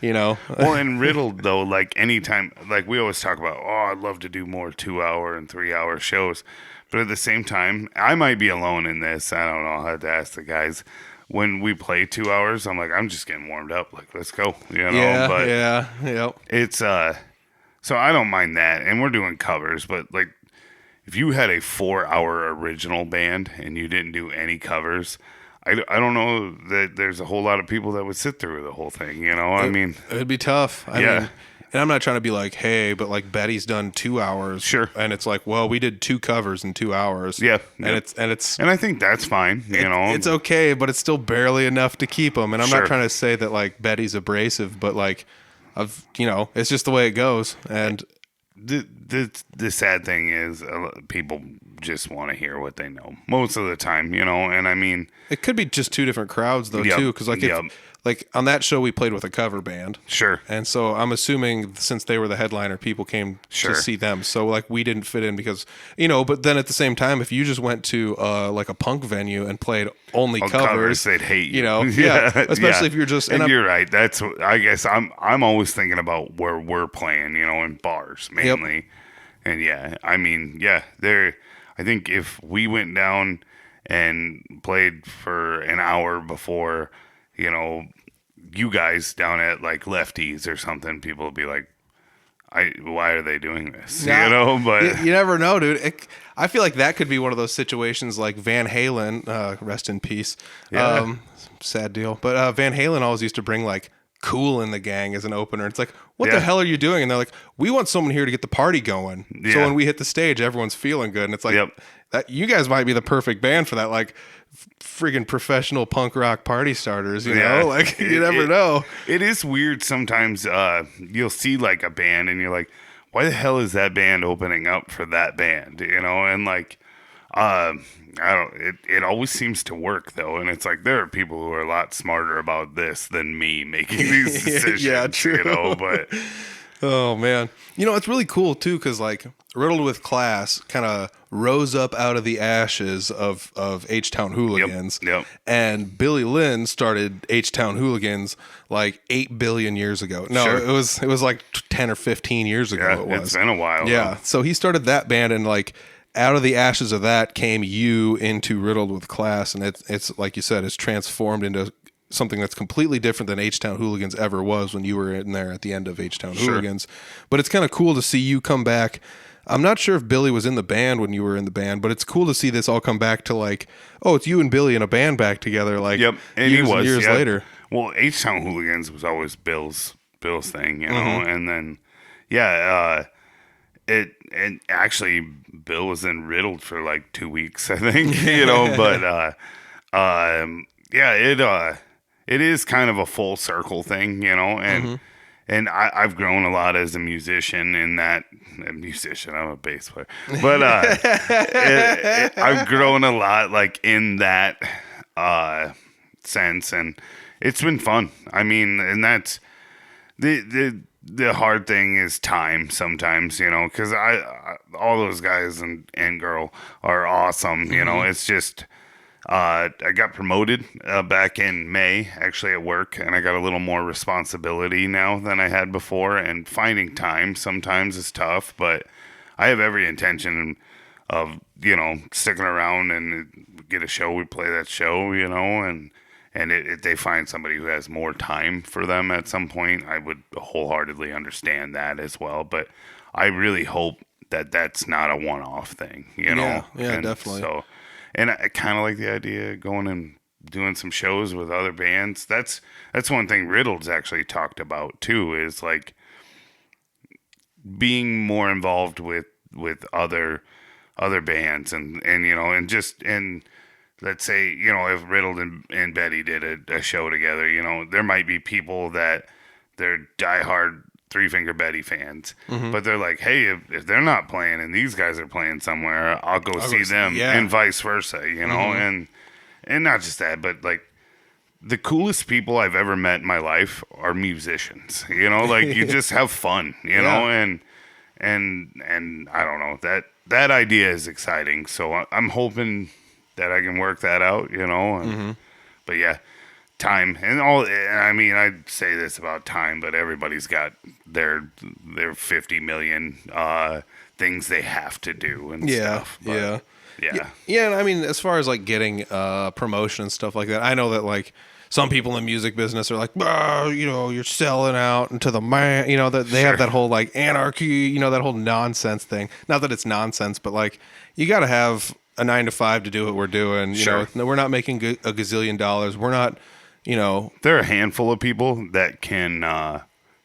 S1: Well,
S3: and Riddled, though, anytime, we always talk about, I'd love to do more 2-hour and 3-hour shows. But at the same time, I might be alone in this. I don't know. I'll have to ask the guys. When we play 2 hours, I'm I'm just getting warmed up. Let's go.
S1: Yeah,
S3: but
S1: yep.
S3: it's, so I don't mind that. And we're doing covers, but if you had a 4-hour original band and you didn't do any covers, I don't know that there's a whole lot of people that would sit through the whole thing, I mean,
S1: It'd be tough. I
S3: Yeah.
S1: mean, and I'm not trying to be hey, but Betty's done 2 hours.
S3: Sure.
S1: And it's well, we did 2 covers in 2 hours.
S3: Yeah.
S1: And
S3: Yep.
S1: it's
S3: and I think that's fine,
S1: it's okay, but it's still barely enough to keep them. And I'm
S3: Sure.
S1: not trying to say that Betty's abrasive, but it's just the way it goes. And
S3: The sad thing is people just want to hear what they know most of the time, and I mean,
S1: it could be just two different crowds though too, because like on that show we played with a cover band,
S3: sure,
S1: and so I'm assuming since they were the headliner, people came to see them, so like we didn't fit in because but then at the same time, if you just went to like a punk venue and played only covers,
S3: they'd hate you,
S1: especially if you're just
S3: and you're right. That's I guess I'm always thinking about where we're playing, in bars mainly. And I mean, I think if we went down and played for an hour before, you guys down at like Lefties or something, people would be like, why are they doing this? But
S1: you never know, dude. I feel like that could be one of those situations like Van Halen, rest in peace. Sad deal. But Van Halen always used to bring like Cool in the Gang as an opener. It's like, what the hell are you doing? And they're like, we want someone here to get the party going. So when we hit the stage, everyone's feeling good. And it's like, that you guys might be the perfect band for that, like freaking professional punk rock party starters, you know? Like, you never know.
S3: It is weird sometimes. You'll see like a band and you're like, why the hell is that band opening up for that band? And like, it always seems to work though, and it's like there are people who are a lot smarter about this than me making these decisions.
S1: Yeah, true.
S3: But
S1: oh man, it's really cool too because like Riddled With Class kind of rose up out of the ashes of H-Town Hooligans.
S3: Yep.
S1: And Billy Lynn started H-Town Hooligans like 8 billion years ago. No,
S3: sure.
S1: it was like 10 or 15 years ago.
S3: It's been a while.
S1: Yeah, so he started that band and like. Out of the ashes of that came you into Riddled With Class, and it's like you said, it's transformed into something that's completely different than H-Town Hooligans ever was when you were in there at the end of H-Town Hooligans. But it's kind of cool to see you come back. I'm not sure if Billy was in the band when you were in the band, but it's cool to see this all come back to like, oh, it's you and Billy in a band back together, like
S3: and
S1: years and years later.
S3: Well, H-Town Hooligans was always Bill's thing, and then and actually Bill was in Riddled for like 2 weeks, I think, but it is kind of a full circle thing, and and I've grown a lot as a musician I'm a bass player, but I've grown a lot like in that sense, and it's been fun. I mean, and that's the hard thing is time sometimes, because all those guys and girl are awesome, it's just, I got promoted back in May, actually at work, and I got a little more responsibility now than I had before, and finding time sometimes is tough, but I have every intention of, sticking around and get a show, we play that show, and if they find somebody who has more time for them at some point, I would wholeheartedly understand that as well. But I really hope that that's not a one-off thing,
S1: Yeah,
S3: and
S1: definitely.
S3: So, and I kind of like the idea of going and doing some shows with other bands. That's one thing Riddled's actually talked about too, is like being more involved with other bands and let's say, if Riddled and Betty did a show together, there might be people that they're diehard Three Finger Betty fans, but they're like, hey, if they're not playing and these guys are playing somewhere, I'll go see them, and vice versa, and not just that, but like the coolest people I've ever met in my life are musicians, like you just have fun, and I don't know, that idea is exciting. So I'm hoping that I can work that out, but yeah, time and all. And I mean, I'd say this about time, but everybody's got their 50 million things they have to do and stuff. But,
S1: yeah. And I mean, as far as like getting promotion and stuff like that, I know that like some people in the music business are like, you're selling out into the man, that they have that whole like anarchy, that whole nonsense thing. Not that it's nonsense, but like you got to have a 9 to 5 to do what we're doing. We're not making a gazillion dollars. We're not,
S3: There are a handful of people that can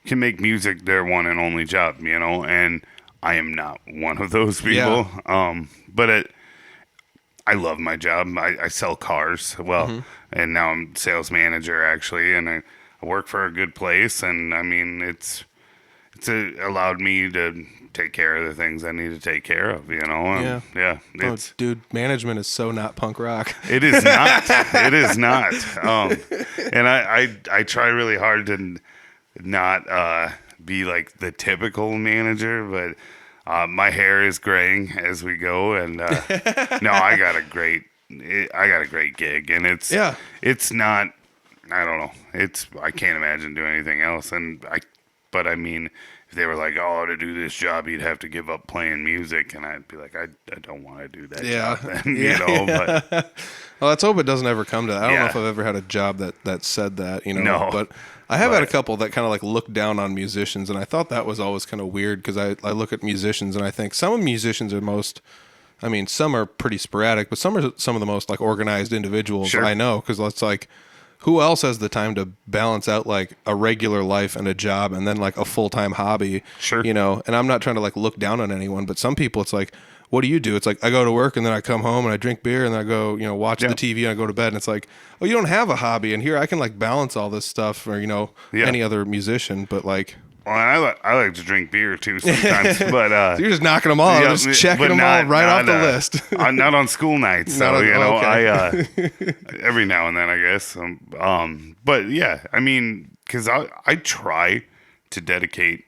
S3: make music their one and only job, and I am not one of those people.
S1: Yeah.
S3: But I love my job. I sell cars. Well, and now I'm sales manager actually, and I work for a good place. And I mean, it's allowed me to take care of the things I need to take care of, And, it's
S1: dude, management is so not punk rock.
S3: It is not. It is not. And I try really hard to not be like the typical manager, but my hair is graying as we go, and no, I got a great gig, and it's not. I don't know. I can't imagine doing anything else, but I mean, if they were like, oh, to do this job, you'd have to give up playing music, and I'd be like, I don't want to do that job then, but.
S1: Well, let's hope it doesn't ever come to that. I don't know if I've ever had a job that said that,
S3: No,
S1: but I have had a couple that kind of like look down on musicians, and I thought that was always kind of weird because I look at musicians and I think some musicians are some are pretty sporadic, but some are some of the most like organized individuals I know, because it's like, who else has the time to balance out like a regular life and a job and then like a full-time hobby?
S3: Sure.
S1: And I'm not trying to like look down on anyone, but some people it's like, what do you do? It's like, I go to work and then I come home and I drink beer and then I go, watch the TV and I go to bed, and it's like, oh, you don't have a hobby, and here I can like balance all this stuff, or, any other musician, but like.
S3: Well, I like to drink beer too sometimes, but
S1: so you're just knocking them all, just checking them all right off the list.
S3: Not on school nights, so I every now and then, I guess. But yeah, I mean, because I try to dedicate.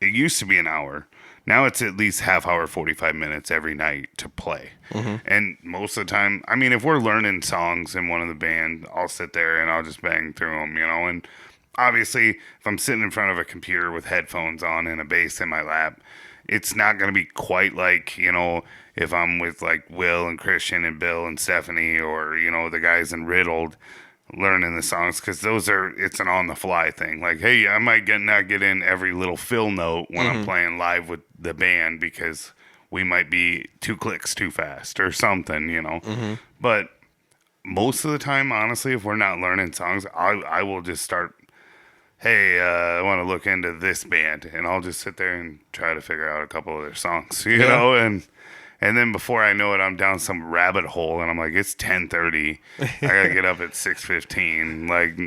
S3: It used to be an hour. Now it's at least half hour, 45 minutes every night to play. Mm-hmm. And most of the time, I mean, if we're learning songs in one of the band, I'll sit there and I'll just bang through them, and obviously, if I'm sitting in front of a computer with headphones on and a bass in my lap, it's not going to be quite like, if I'm with like Will and Christian and Bill and Stephanie, or, the guys in Riddled learning the songs, because it's an on the fly thing. Like, hey, I might not get in every little fill note when I'm playing live with the band because we might be 2 clicks too fast or something, Mm-hmm. But most of the time, honestly, if we're not learning songs, I will just start. Hey, I want to look into this band, and I'll just sit there and try to figure out a couple of their songs, you know, and then before I know it, I'm down some rabbit hole, and I'm like, it's 10:30, I gotta get up at 6:15, like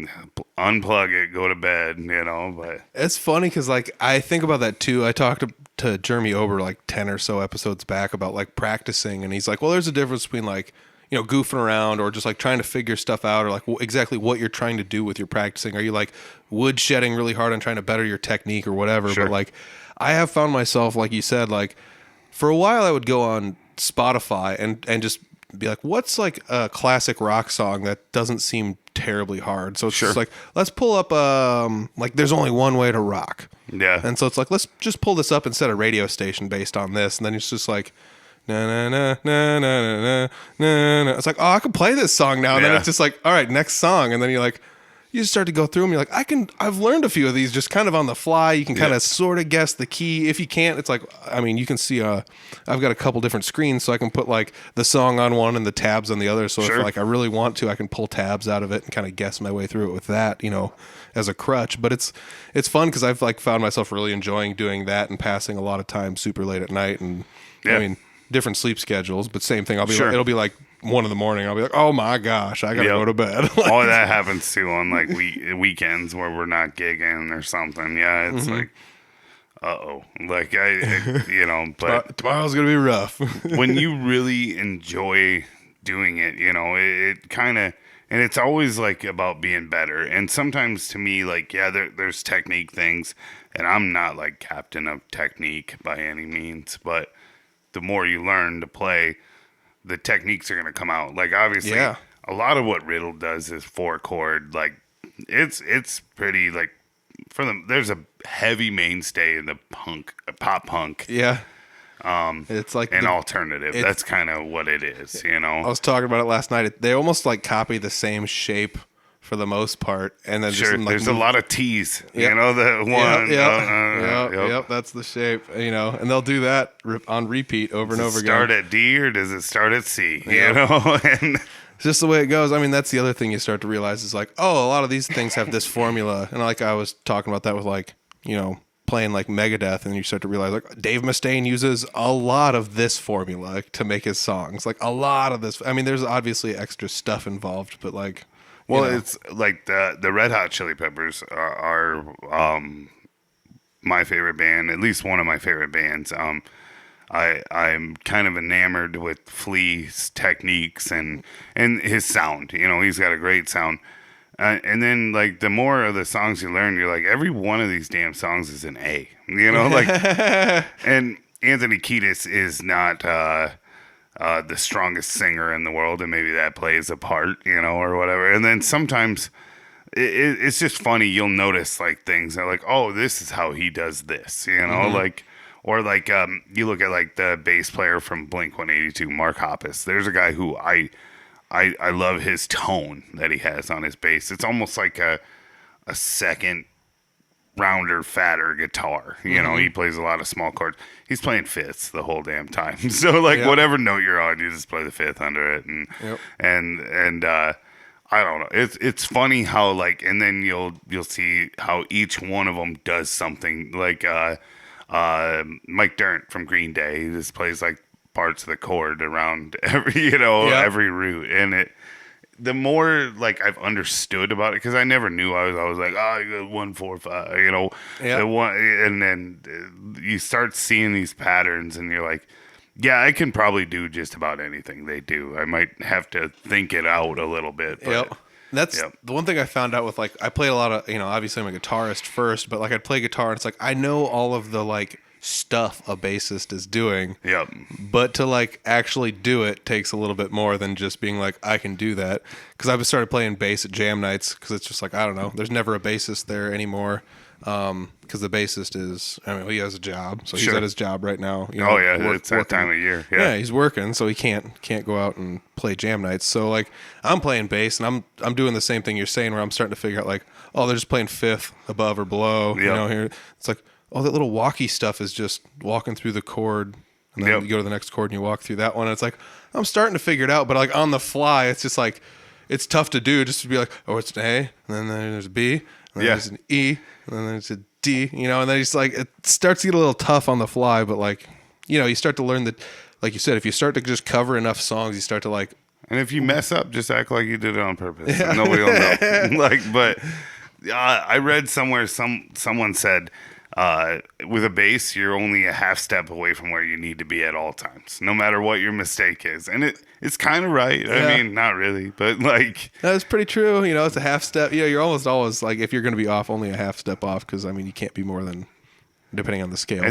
S3: unplug it, go to bed, But
S1: it's funny because like I think about that too. I talked to Jeremy Ober like 10 or so episodes back about like practicing, and he's like, well, there's a difference between like, goofing around or just like trying to figure stuff out, or like exactly what you're trying to do with your practicing. Are you like wood shedding really hard and trying to better your technique or whatever?
S3: Sure.
S1: But like I have found myself, like you said, like for a while I would go on Spotify and just be like, what's like a classic rock song that doesn't seem terribly hard? So it's just like, let's pull up like There's Only One Way to Rock.
S3: Yeah.
S1: And so it's like, let's just pull this up and set a radio station based on this. And then it's just like, na na na na na na na na. It's like, oh, I can play this song now. And then it's just like, all right, next song. And then you just start to go through them. You're like, I've learned a few of these just kind of on the fly. You can kind of sort of guess the key. If you can't, it's like, I mean, you can see, I've got a couple different screens, so I can put like the song on one and the tabs on the other. So if like I really want to, I can pull tabs out of it and kind of guess my way through it with that, as a crutch. But it's fun because I've like found myself really enjoying doing that and passing a lot of time super late at night. And I mean, different sleep schedules, but same thing. I'll be like, it'll be like 1 a.m. I'll be like, oh my gosh, I gotta go to bed.
S3: All of that happens too on like weekends where we're not gigging or something. Yeah, it's like, like but
S1: tomorrow's gonna be rough.
S3: When you really enjoy doing it, it kind of, and it's always like about being better. And sometimes to me, like, there's technique things, and I'm not like captain of technique by any means, but the more you learn to play, the techniques are going to come out. Like, obviously, a lot of what Riddle does is 4-chord. Like, it's pretty, like, there's a heavy mainstay in the pop punk.
S1: Yeah. It's like
S3: an alternative. That's kind of what it is, I
S1: was talking about it last night. They almost, like, copy the same shape for the most part, and then just like
S3: there's a lot of T's, the one,
S1: yep, that's the shape, and they'll do that on repeat over and over again.
S3: Start at D or does it start at C? And
S1: it's just the way it goes. I mean, that's the other thing you start to realize is like, oh, a lot of these things have this formula, and like I was talking about that with like, playing like Megadeth, and you start to realize like Dave Mustaine uses a lot of this formula to make his songs, like a lot of this. I mean, there's obviously extra stuff involved, but like. Well,
S3: it's like the Red Hot Chili Peppers are my favorite band, at least one of my favorite bands. I'm kind of enamored with Flea's techniques and his sound. You know, he's got a great sound. And then, like, the more of the songs you learn, you're like, every one of these damn songs is an A. You know, like, and Anthony Kiedis is not the strongest singer in the world, and maybe that plays a part, you know, or whatever. And then sometimes it's just funny. You'll notice, like, things that, like, oh, this is how he does this, you know, like, or like you look at, like, the bass player from Blink-182, Mark Hoppus. There's a guy who I love his tone that he has on his bass. It's almost like a second rounder, fatter guitar. You know, he plays a lot of small chords. He's playing fifths the whole damn time. So, like, whatever note you're on, you just play the fifth under it. And I don't know. It's funny how, like, and then you'll see how each one of them does something. Like Mike Dirnt from Green Day, he just plays, like, parts of the chord around every, you know, every root. And the more, like, I've understood about it, because I never knew. I was like, oh, you got 1, 4, 5, you know, the one, and then you start seeing these patterns, and you're like, yeah, I can probably do just about anything they do. I might have to think it out a little bit. But,
S1: That's the one thing I found out with, like, I played a lot of, you know, obviously I'm a guitarist first, but, like, I'd play guitar, and it's like, I know all of the, like, stuff a bassist is doing. But to, like, actually do it takes a little bit more than just being like, I can do that. Because I've started playing bass at jam nights, because it's just like, I don't know, there's never a bassist there anymore. Because the bassist is, I mean, he has a job, so he's at his job right now. You know,
S3: it's that time of year.
S1: Yeah, he's working, so he can't go out and play jam nights. So, like, I'm playing bass, and I'm doing the same thing you're saying, where I'm starting to figure out, like, oh, they're just playing fifth above or below. You know, here it's like, oh, that little walkie stuff is just walking through the chord, and then you go to the next chord and you walk through that one. And it's like, I'm starting to figure it out, but, like, on the fly, it's just like, it's tough to do, just to be like, oh, it's an A, and then there's a B, and then there's an E, and then there's a D, you know, and then it's like, it starts to get a little tough on the fly, but, like, you know, you start to learn that, like you said, if you start to just cover enough songs, you start to, like,
S3: and if you mess up, just act like you did it on purpose. Yeah. Nobody will know. Like, but I read somewhere, someone said, with a bass, you're only a half step away from where you need to be at all times, no matter what your mistake is. And it's kind of right. Yeah. I mean, not really, but, like,
S1: that's pretty true. You know, it's a half step. Yeah, you're almost always, like, if you're going to be off, only a half step off, because, I mean, you can't be more than, depending on the scale.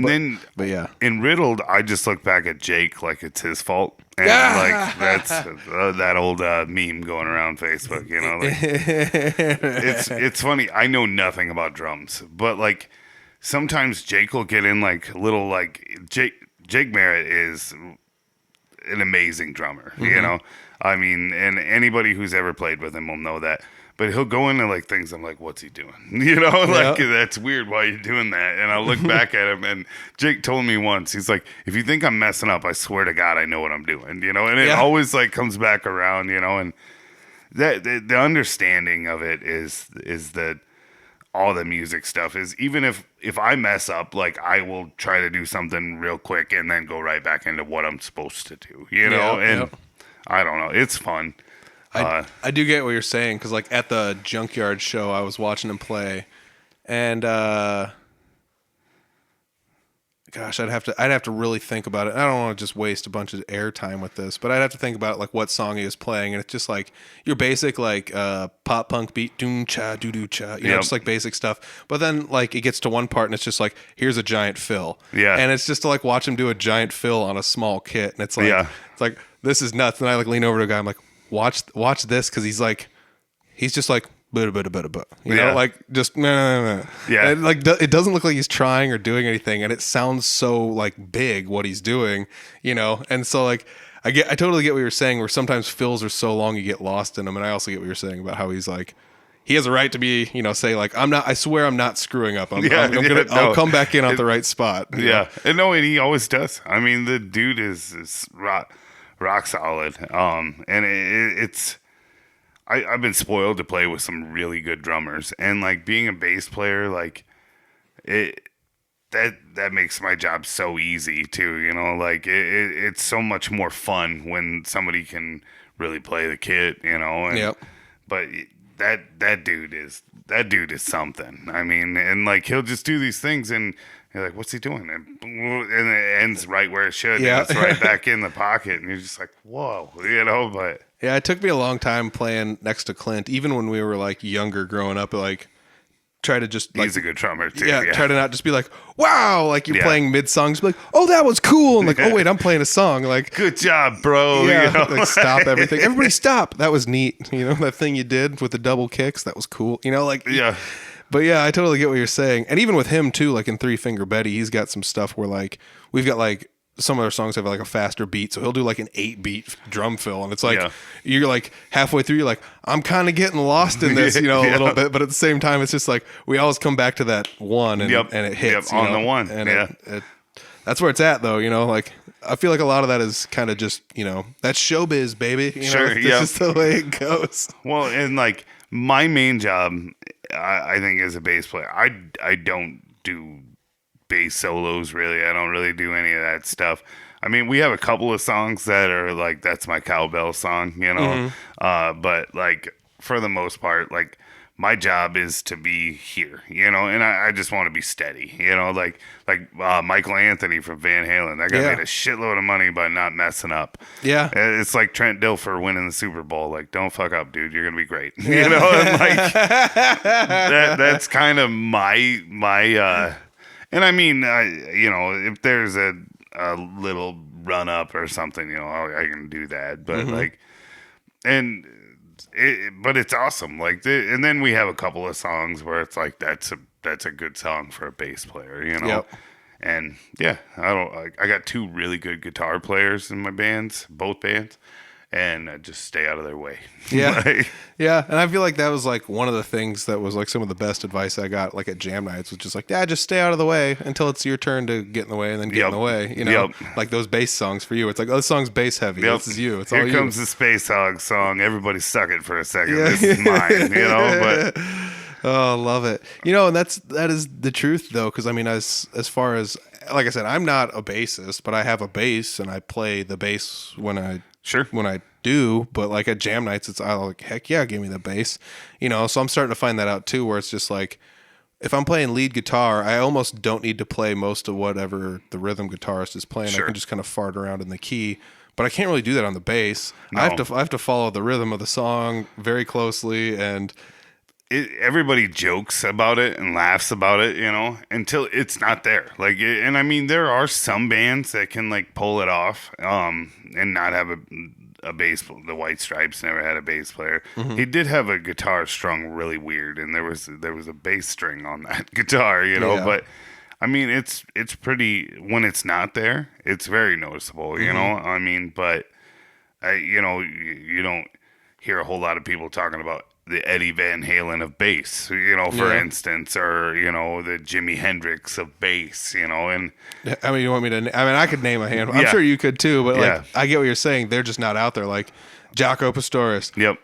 S1: But yeah, in
S3: Riddled, I just look back at Jake like it's his fault. And like, that's that old meme going around Facebook, you know, like, it's funny. I know nothing about drums, but, like, sometimes Jake will get in, like, little, like, Jake Merritt is an amazing drummer, you know? I mean, and anybody who's ever played with him will know that. But he'll go into, like, things, I'm like, what's he doing? You know, like, that's weird. Why are you doing that? And I'll look back at him, and Jake told me once, he's like, if you think I'm messing up, I swear to God, I know what I'm doing, you know? And it always, like, comes back around, you know? And that the understanding of it is that all the music stuff is, even if I mess up, like, I will try to do something real quick and then go right back into what I'm supposed to do, you know? And I don't know. It's fun.
S1: I do get what you're saying, because, like, at the Junkyard show, I was watching him play, and gosh, I'd have to really think about it. I don't want to just waste a bunch of air time with this, but I'd have to think about, like, what song he was playing, and it's just like your basic, like, pop punk beat, doom cha doo doo cha, you know, just like basic stuff. But then, like, it gets to one part, and it's just like, here's a giant fill, and it's just to, like, watch him do a giant fill on a small kit, and it's like this is nuts. And I, like, lean over to a guy, I'm like, watch this, because he's just like, you know, like, just no.
S3: Yeah.
S1: And, like, it doesn't look like he's trying or doing anything, and it sounds so, like, big what he's doing, you know. And so, like, I totally get what you're saying, where sometimes fills are so long you get lost in them. And I also get what you're saying about how he's like, he has a right to be, you know, say, like, I swear I'm not screwing up. I'll come back in at the right spot.
S3: Yeah. And he always does. I mean, the dude is rock solid. And it's, I've been spoiled to play with some really good drummers, and, like, being a bass player, like, that makes my job so easy too, you know, like, it's so much more fun when somebody can really play the kit, you know. And, but that dude is something. I mean, and like he'll just do these things, and you're like, what's he doing? And it ends right where it should.
S1: Yeah.
S3: And it's right back in the pocket, and you're just like, whoa, But
S1: Yeah, it took me a long time playing next to Clint, even when we were like younger, growing up. Like, try to just like,
S3: he's a good drummer too.
S1: yeah, try to not just be like, wow, like you're
S3: Yeah.
S1: playing mid songs, be like, oh, that was cool, and like, oh wait, I'm playing a song, like.
S3: Good job, bro.
S1: Yeah, like stop everything. Everybody stop. That was neat. That thing you did with the double kicks, that was cool. Like
S3: Yeah.
S1: But yeah, I totally get what you're saying. And even with him too, like in Three Finger Betty, he's got some stuff where like we've got like some of our songs have like a faster beat, so he'll do like an 8-beat drum fill, and it's like you're like halfway through, you're like, I'm kind of getting lost in this, a little bit, but at the same time, it's just like we always come back to that one, and it hits
S3: on the one,
S1: and that's where it's at, though. Like I feel like a lot of that is kind of just that's showbiz, baby.
S3: Sure,
S1: it's just the way it goes.
S3: Well, and like my main job, I think, as a bass player, I don't do bass solos really. I don't really do any of that stuff. I mean, we have a couple of songs that are like, that's my cowbell song, but like for the most part, like my job is to be here, and I just want to be steady, like Michael Anthony from Van Halen. That guy made a shitload of money by not messing up. Yeah. It's like Trent Dilfer winning the Super Bowl. Like, don't fuck up, dude. You're going to be great. And like that's kind of my and I mean, if there's a little run up or something, I can do that. But like, but it's awesome. Like, and then we have a couple of songs where it's like that's a good song for a bass player,
S1: Yep.
S3: And yeah, I got 2 really good guitar players in my bands, both bands. And just stay out of their way.
S1: Yeah. Yeah. And I feel like that was like one of the things that was like some of the best advice I got like at jam nights, was just like, just stay out of the way until it's your turn to get in the way, and then get in the way. Like those bass songs for you. It's like, oh, this song's bass heavy. This is you. It's all you.
S3: Here comes the Space Hog song. Everybody suck it for a second. This is mine, but.
S1: Oh, love it. And that is the truth though. Cause I mean, as far as, like I said, I'm not a bassist, but I have a bass and I play the bass when I do, but like at jam nights, it's like, heck yeah, give me the bass, so I'm starting to find that out too, where it's just like, if I'm playing lead guitar, I almost don't need to play most of whatever the rhythm guitarist is playing. I can just kind of fart around in the key, but I can't really do that on the bass. No. I have to follow the rhythm of the song very closely, and
S3: everybody jokes about it and laughs about it, until it's not there. Like, and I mean, there are some bands that can like pull it off, and not have a bass. The White Stripes never had a bass player. Mm-hmm. He did have a guitar strung really weird, and there was a bass string on that guitar, But I mean, it's pretty, when it's not there, it's very noticeable, I mean, but you don't hear a whole lot of people talking about the Eddie Van Halen of bass, for instance, or, the Jimi Hendrix of bass, and
S1: I mean, you want me to, I mean, I could name a handful. I'm sure you could too, but like, I get what you're saying. They're just not out there. Like Jaco Pastorius.
S3: Yep.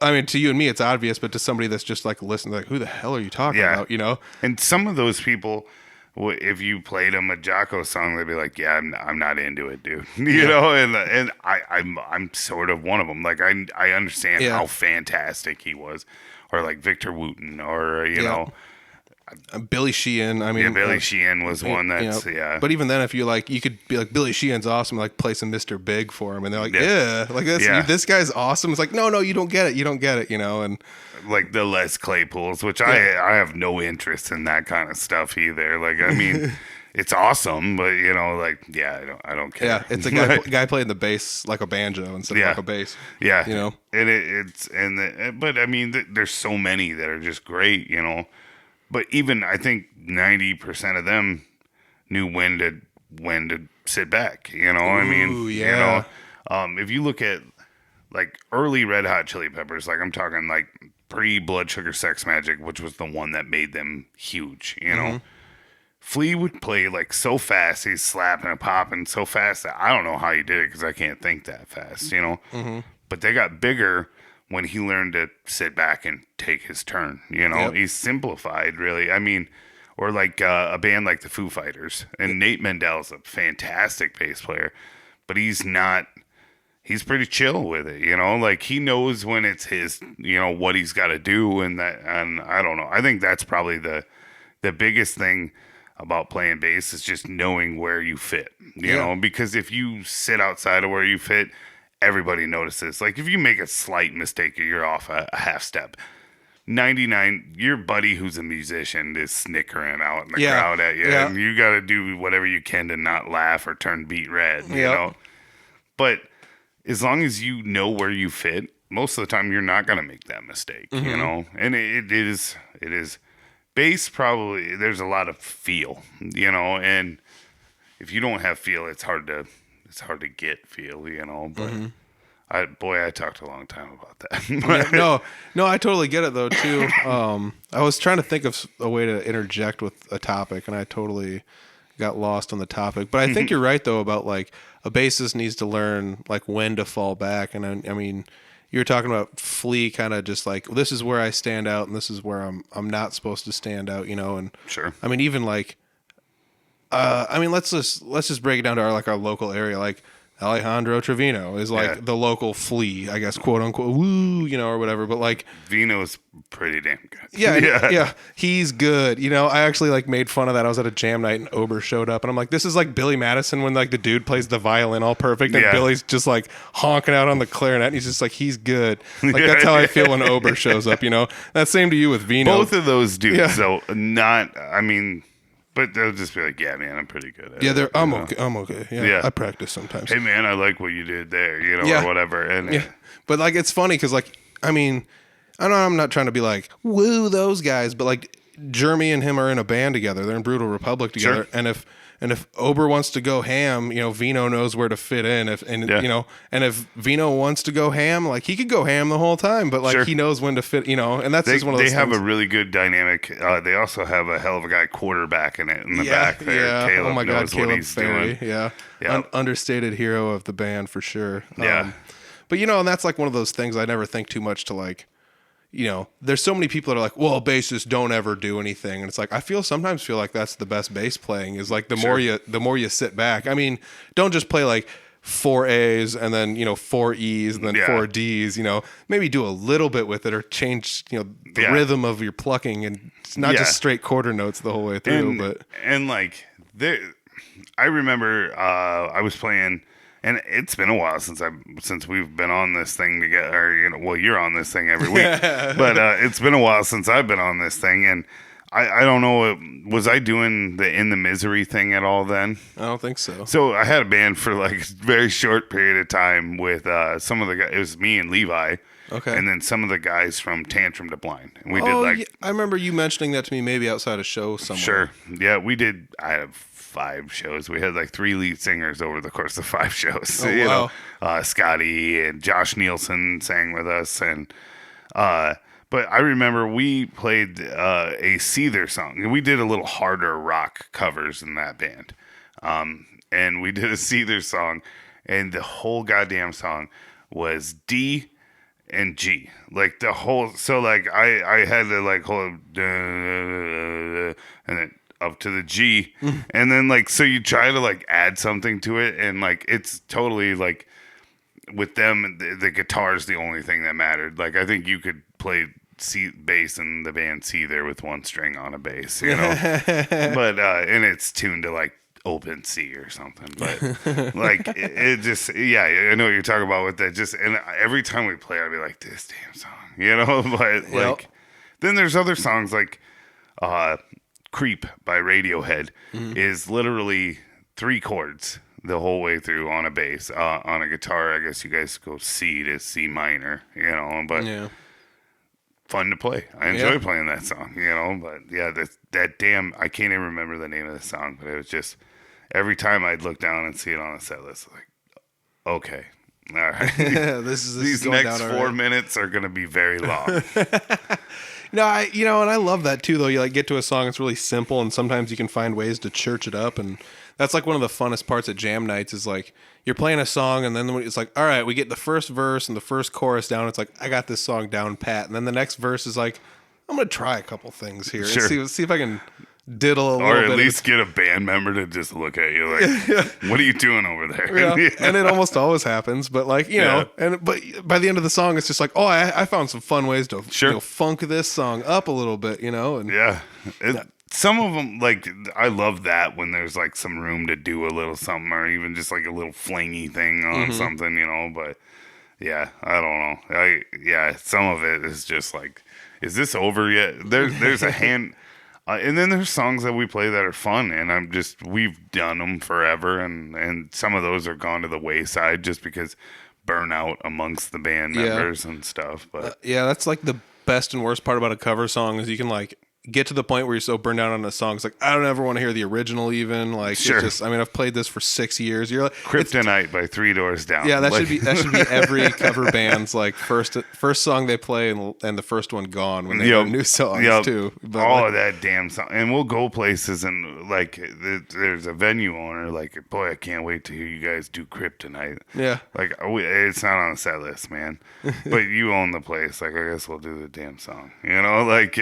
S1: I mean, to you and me, it's obvious, but to somebody that's just like listening, like, who the hell are you talking about?
S3: And some of those people, if you played them a Jaco song, they'd be like, "Yeah, I'm not into it, dude." And I'm sort of one of them. Like I understand how fantastic he was, or like Victor Wooten, or
S1: Billy Sheehan. I mean,
S3: Billy Sheehan was one that's
S1: But even then, if you like, you could be like, Billy Sheehan's awesome. Like, play some Mr. Big for him, and they're like, like this guy's awesome. It's like, no, you don't get it. And
S3: like the Les Claypools, which I have no interest in that kind of stuff either. Like, I mean, it's awesome, but I don't care.
S1: Yeah, it's a guy playing the bass like a banjo instead of like a bass.
S3: Yeah, and but I mean, there's so many that are just great, But even I think 90% of them knew when to sit back. I mean, if you look at like early Red Hot Chili Peppers, like I'm talking like pre-Blood Sugar Sex Magic, which was the one that made them huge, Flea would play like so fast, he's slapping and popping so fast that I don't know how he did it, because I can't think that fast, But they got bigger when he learned to sit back and take his turn, He's simplified, really. I mean, or like a band like the Foo Fighters, and Nate Mendel's a fantastic bass player, but he's not he's pretty chill with it, like he knows when it's his, what he's got to do. And I don't know. I think that's probably the biggest thing about playing bass is just knowing where you fit, you know, because if you sit outside of where you fit, everybody notices. Like if you make a slight mistake, you're off a half step. 99, your buddy who's a musician is snickering out in the crowd at you, and you got to do whatever you can to not laugh or turn beet red, you know. But as long as you know where you fit, most of the time you're not going to make that mistake, you know. And it is bass. Probably there's a lot of feel, and if you don't have feel, it's hard to get feel, But I talked a long time about that.
S1: No, I totally get it though too. I was trying to think of a way to interject with a topic, and I totally got lost on the topic. But I think you're right though about like a bassist needs to learn like when to fall back. And I mean, you're talking about Flea kind of just like, this is where I stand out, and this is where I'm not supposed to stand out, And
S3: sure,
S1: I mean, even like, let's just break it down to our local area, like. Alejandro Trevino is like the local Flea, I guess, quote unquote, woo, or whatever. But like
S3: Vino's pretty damn good.
S1: Yeah, he's good. I actually like made fun of that. I was at a jam night and Ober showed up, and I'm like, this is like Billy Madison when like the dude plays the violin all perfect, and Billy's just like honking out on the clarinet. And he's just like, he's good. Like that's how I feel when Ober shows up. That's same to you with Vino.
S3: Both of those dudes, though, but they'll just be like, yeah, man, I'm pretty good at it.
S1: I'm okay. Yeah, I practice sometimes.
S3: Hey, man, I like what you did there, or whatever. And
S1: but like, it's funny because like, I mean, I know I'm not trying to be like, woo, those guys, but like Jeremy and him are in a band together. They're in Brutal Republic together. Sure. And if Ober wants to go ham, Vino knows where to fit in. And if Vino wants to go ham, like he could go ham the whole time, but like he knows when to fit, and that's just one of those things.
S3: They have a really good dynamic. They also have a hell of a guy quarterbacking it in the back there.
S1: Yeah.
S3: Caleb
S1: oh my God,
S3: knows
S1: Caleb
S3: what he's
S1: Ferry.
S3: doing.
S1: Yeah. Understated hero of the band for sure.
S3: Yeah.
S1: But and that's like one of those things I never think too much to like, there's so many people that are like, well, bassists don't ever do anything. And it's like, sometimes feel like that's the best bass playing is like the more you sit back. I mean, don't just play like 4 A's and then, 4 E's and then 4 D's, maybe do a little bit with it or change, the rhythm of your plucking and it's not just straight quarter notes the whole way through.
S3: I remember, I was playing, and it's been a while since we've been on this thing together. You're on this thing every week, but it's been a while since I've been on this thing, and I don't know. Was I doing the In the Misery thing at all then?
S1: I don't think so.
S3: So I had a band for like a very short period of time with some of the guys. It was me and Levi.
S1: Okay.
S3: And then some of the guys from Tantrum to Blind. And we did
S1: I remember you mentioning that to me maybe outside a show somewhere.
S3: Sure. Yeah, we did. I have 5 shows. We had like 3 lead singers over the course of 5 shows.
S1: Oh, wow.
S3: Scotty and Josh Nielsen sang with us. And but I remember we played a Seether song. And we did a little harder rock covers in that band. And we did a Seether song. And the whole goddamn song was D and G, like the whole. So like I had to like hold and then up to the G, and then like so you try to like add something to it, and like it's totally like with them the guitar is the only thing that mattered. Like I think you could play bass in the band Seether with 1 string on a bass, but and it's tuned to like open C or something, but like it just I know what you're talking about with that. Just and every time we play, I'd be like, this damn song, but like then there's other songs like Creep by Radiohead is literally 3 chords the whole way through on a bass. On a guitar, I guess you guys go C to C minor, but fun to play. I enjoy playing that song, but that damn, I can't even remember the name of the song, but it was just every time I'd look down and see it on the set list, like, okay, all right. These next 4 minutes are going to be very long.
S1: No, and I love that too, though. You like get to a song, it's really simple, and sometimes you can find ways to church it up, and that's like one of the funnest parts at jam nights is like you're playing a song, and then it's like, all right, we get the first verse and the first chorus down. It's like, I got this song down pat, and then the next verse is like, I'm gonna try a couple things here and see if I can diddle a little
S3: Or
S1: bit.
S3: at least get a band member to just look at you like, what are you doing over there?
S1: Yeah. And it almost always happens, but like, you know, but by the end of the song, it's just like, oh, I found some fun ways to funk this song up a little bit, you know? And
S3: some of them, like, I love that when there's like some room to do a little something, or even just like a little flingy thing on something, you know. But yeah, I don't know. Some of it is just like, is this over yet? There's a hand. And then there's songs that we play that are fun, and we've done them forever, and some of those are gone to the wayside just because burnout amongst the band members and stuff. But
S1: that's like the best and worst part about a cover song is you can like get to the point where you're so burned out on a song. It's like, I don't ever want to hear the original even. Like, it's just, I mean, I've played this for 6 years. You're like,
S3: Kryptonite by Three Doors Down.
S1: Yeah, that should be every cover band's like first song they play and the first one gone when they learn new songs too. But
S3: that damn song. And we'll go places and like there's a venue owner like, boy, I can't wait to hear you guys do Kryptonite.
S1: Yeah.
S3: Like, it's not on the set list, man. But you own the place. Like, I guess we'll do the damn song. You know, like,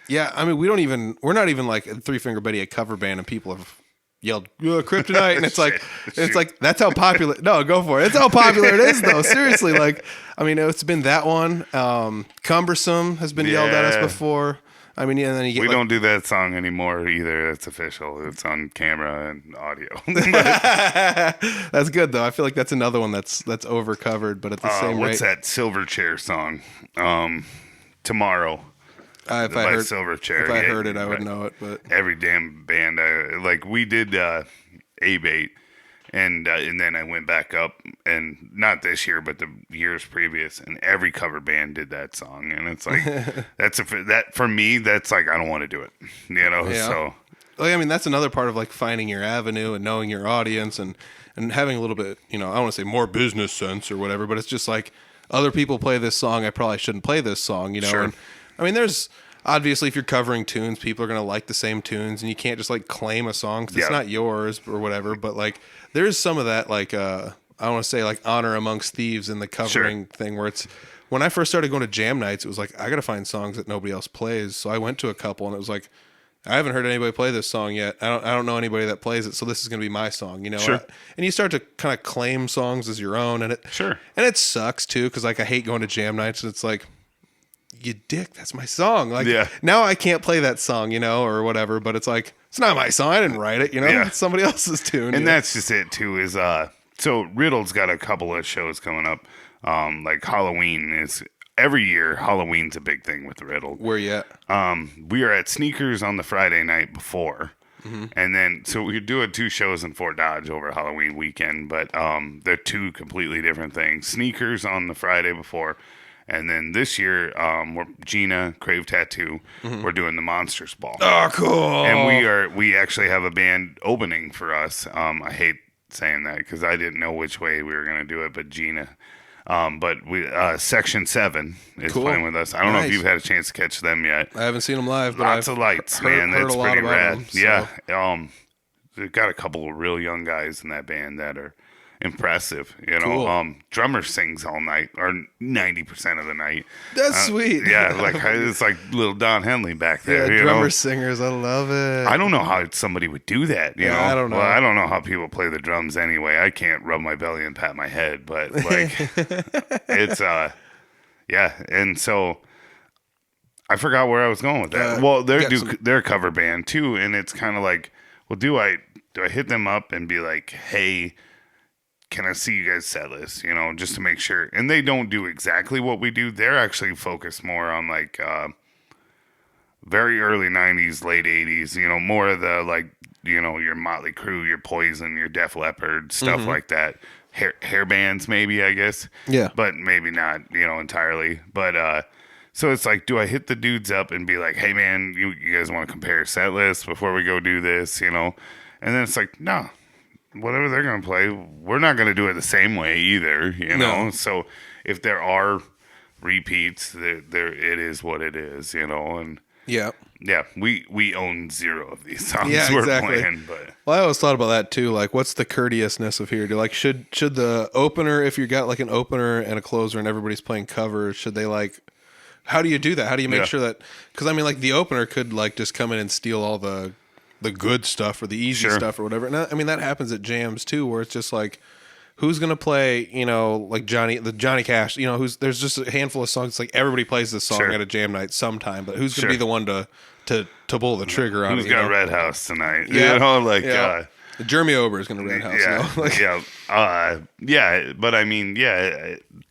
S1: yeah, I mean, we're not even like a Three Finger Betty, a cover band, and people have yelled Kryptonite, and it's like, that's how popular. No, go for it. It's how popular it is, though. Seriously, like, I mean, it's been that one. Cumbersome has been yelled at us before. I mean, and then you get
S3: we don't do that song anymore either. It's official. It's on camera and audio.
S1: That's good though. I feel like that's another one that's over covered, but at the same rate.
S3: What's that Silverchair song? Tomorrow.
S1: If I
S3: heard
S1: it, I would know it. But
S3: every damn band, we did A-Bait, and then I went back up, and not this year, but the years previous, and every cover band did that song, and it's like that for me. That's like, I don't want to do it, you know.
S1: Yeah.
S3: So,
S1: like, I mean, that's another part of like finding your avenue and knowing your audience and having a little bit, you know, I don't want to say more business sense or whatever, but it's just like other people play this song, I probably shouldn't play this song, you know.
S3: Sure.
S1: And, I mean, there's obviously if you're covering tunes, people are going to like the same tunes, and you can't just like claim a song because it's not yours or whatever. But like, there's some of that, like, I want to say like honor amongst thieves in the covering thing where it's, when I first started going to jam nights, it was like, I got to find songs that nobody else plays. So I went to a couple and it was like, I haven't heard anybody play this song yet. I don't know anybody that plays it. So this is going to be my song, you know?
S3: Sure.
S1: And you start to kind of claim songs as your own, and it sucks too. Cause like, I hate going to jam nights, and it's like, you dick, that's my song. Like, now I can't play that song, you know, or whatever, but it's like, it's not my song. I didn't write it, you know, it's somebody else's tune.
S3: And that's just it too, is, so Riddled's got a couple of shows coming up. Like Halloween is every year. Halloween's a big thing with Riddled.
S1: Where you at?
S3: We are at Sneakers on the Friday night before. And then, so we're doing 2 shows in Fort Dodge over Halloween weekend, but, they're 2 completely different things. Sneakers on the Friday before. And then this year, we're Gina Crave Tattoo. We're doing the Monsters Ball.
S1: Oh, cool!
S3: And we actually have a band opening for us. I hate saying that because I didn't know which way we were going to do it, but Gina. But we Section 7 is playing with us. I don't know if you've had a chance to catch them yet.
S1: I haven't seen them live, but
S3: lots of lights, man. That's pretty rad.
S1: Them, so.
S3: Yeah. They've got a couple of real young guys in that band that are impressive, you know.
S1: Cool.
S3: Drummer sings all night, or 90% of the night.
S1: That's sweet.
S3: Yeah, like it's like little Don Henley back there.
S1: Yeah,
S3: you
S1: drummer
S3: know?
S1: Singers, I love it.
S3: I don't know how somebody would do that. You know,
S1: I don't know.
S3: Well, I don't know how people play the drums anyway. I can't rub my belly and pat my head, but like, it's yeah. And so I forgot where I was going with that. Well, they're a cover band too, and it's kind of like, well, do I hit them up and be like, hey, can I see you guys' set list, you know, just to make sure. And they don't do exactly what we do. They're actually focused more on like very early 90s, late 80s, you know, more of the like, you know, your Motley Crue, your Poison, your Def Leppard, stuff like that. Hair bands maybe, I guess.
S1: Yeah.
S3: But maybe not, you know, entirely. But so it's like, do I hit the dudes up and be like, hey man, you guys want to compare set lists before we go do this, you know? And then it's like, no. Whatever they're going to play, we're not going to do it the same way either, you know? So if there are repeats, there it is what it is, you know? And yeah, we own 0 of these songs we're playing. But
S1: well, I always thought about that too. Like, what's the courteousness of here? Like, should the opener, if you got like an opener and a closer and everybody's playing covers, should they like, how do you do that? How do you make sure that, because I mean, like the opener could like just come in and steal all the the good stuff or the easy stuff or whatever. And I mean, that happens at jams too, where it's just like, who's gonna play? You know, like Johnny Cash. You know, there's just a handful of songs. Like everybody plays this song at a jam night sometime, but who's gonna be the one to pull the trigger on it?
S3: Who's got Red House tonight?
S1: Yeah.
S3: You know, like
S1: Jeremy Ober is gonna Red House.
S3: Yeah, but I mean,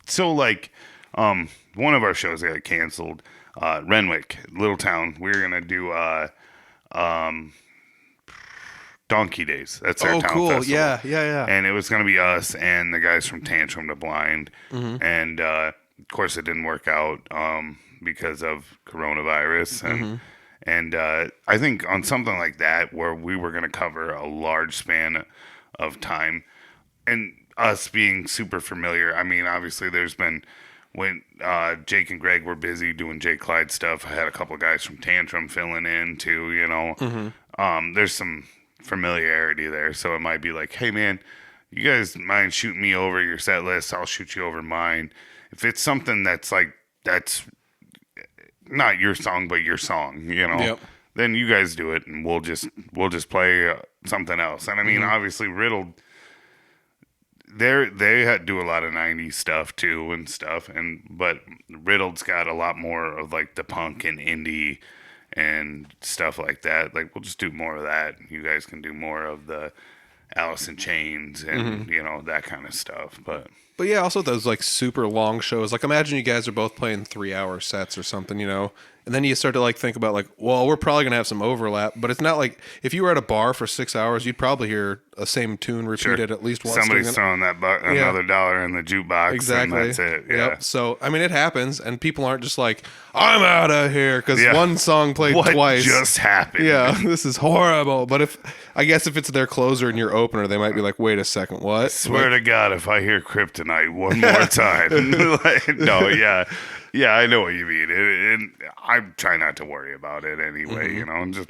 S3: so like, one of our shows got canceled. Renwick, Little Town. We're gonna do Donkey Days. That's our town
S1: cool.
S3: festival.
S1: Yeah.
S3: And it was gonna be us and the guys from Tantrum to Blind, and of course it didn't work out because of coronavirus and I think on something like that where we were gonna cover a large span of time, and us being super familiar. I mean, obviously there's been. When Jake and Greg were busy doing Jake Clyde stuff, I had a couple of guys from Tantrum filling in too, you know. There's some familiarity there, so it might be like, hey man, you guys mind shooting me over your set list? I'll shoot you over mine. If it's something that's not your song but your song, you know, then you guys do it, and we'll just play something else. And I mean, obviously, Riddled. They do a lot of 90s stuff too and stuff, but Riddled's got a lot more of like the punk and indie and stuff like that. Like we'll just do more of that. You guys can do more of the Alice in Chains and you know, that kind of stuff. But
S1: yeah, also those like super long shows. Like imagine you guys are both playing 3-hour sets or something, you know. And then you start to like think about like, well, we're probably gonna have some overlap, but it's not like if you were at a bar for 6 hours, you'd probably hear a same tune repeated at least once.
S3: Somebody's throwing that another $1 in the jukebox,
S1: exactly.
S3: and that's it. Yeah.
S1: Yep. So I mean, it happens, and people aren't just like, I'm out of here because one song played
S3: what
S1: twice.
S3: Just happened.
S1: Yeah, this is horrible. But if it's their closer and your opener, they might be like, wait a second, what?
S3: I swear to God, if I hear Kryptonite one more time, no, yeah. Yeah, I know what you mean. And I try not to worry about it anyway, you know, and just,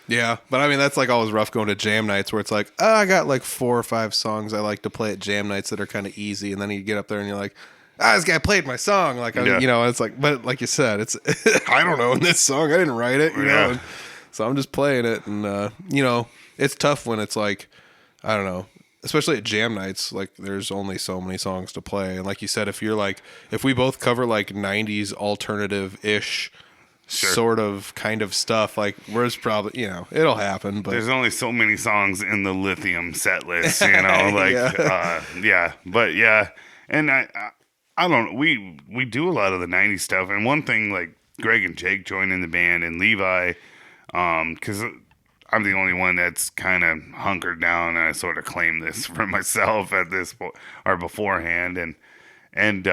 S1: Yeah, but I mean, that's like always rough going to jam nights where it's like, oh, I got like 4 or 5 songs I like to play at jam nights that are kind of easy. And then you get up there and you're like, this guy played my song. Like, you know, it's like, but like you said, it's, I don't know in this song, I didn't write it, you know, and so I'm just playing it. And, you know, it's tough when it's like, I don't know. Especially at jam nights, like there's only so many songs to play. And like you said, if we both cover like 90s alternative-ish sort of kind of stuff, like where's probably, you know, it'll happen. But
S3: there's only so many songs in the Lithium set list, you know, like, but yeah. And I don't, we do a lot of the 90s stuff. And one thing, like Greg and Jake joined in the band and Levi, because I'm the only one that's kind of hunkered down, and I sort of claim this for myself at this point or beforehand, and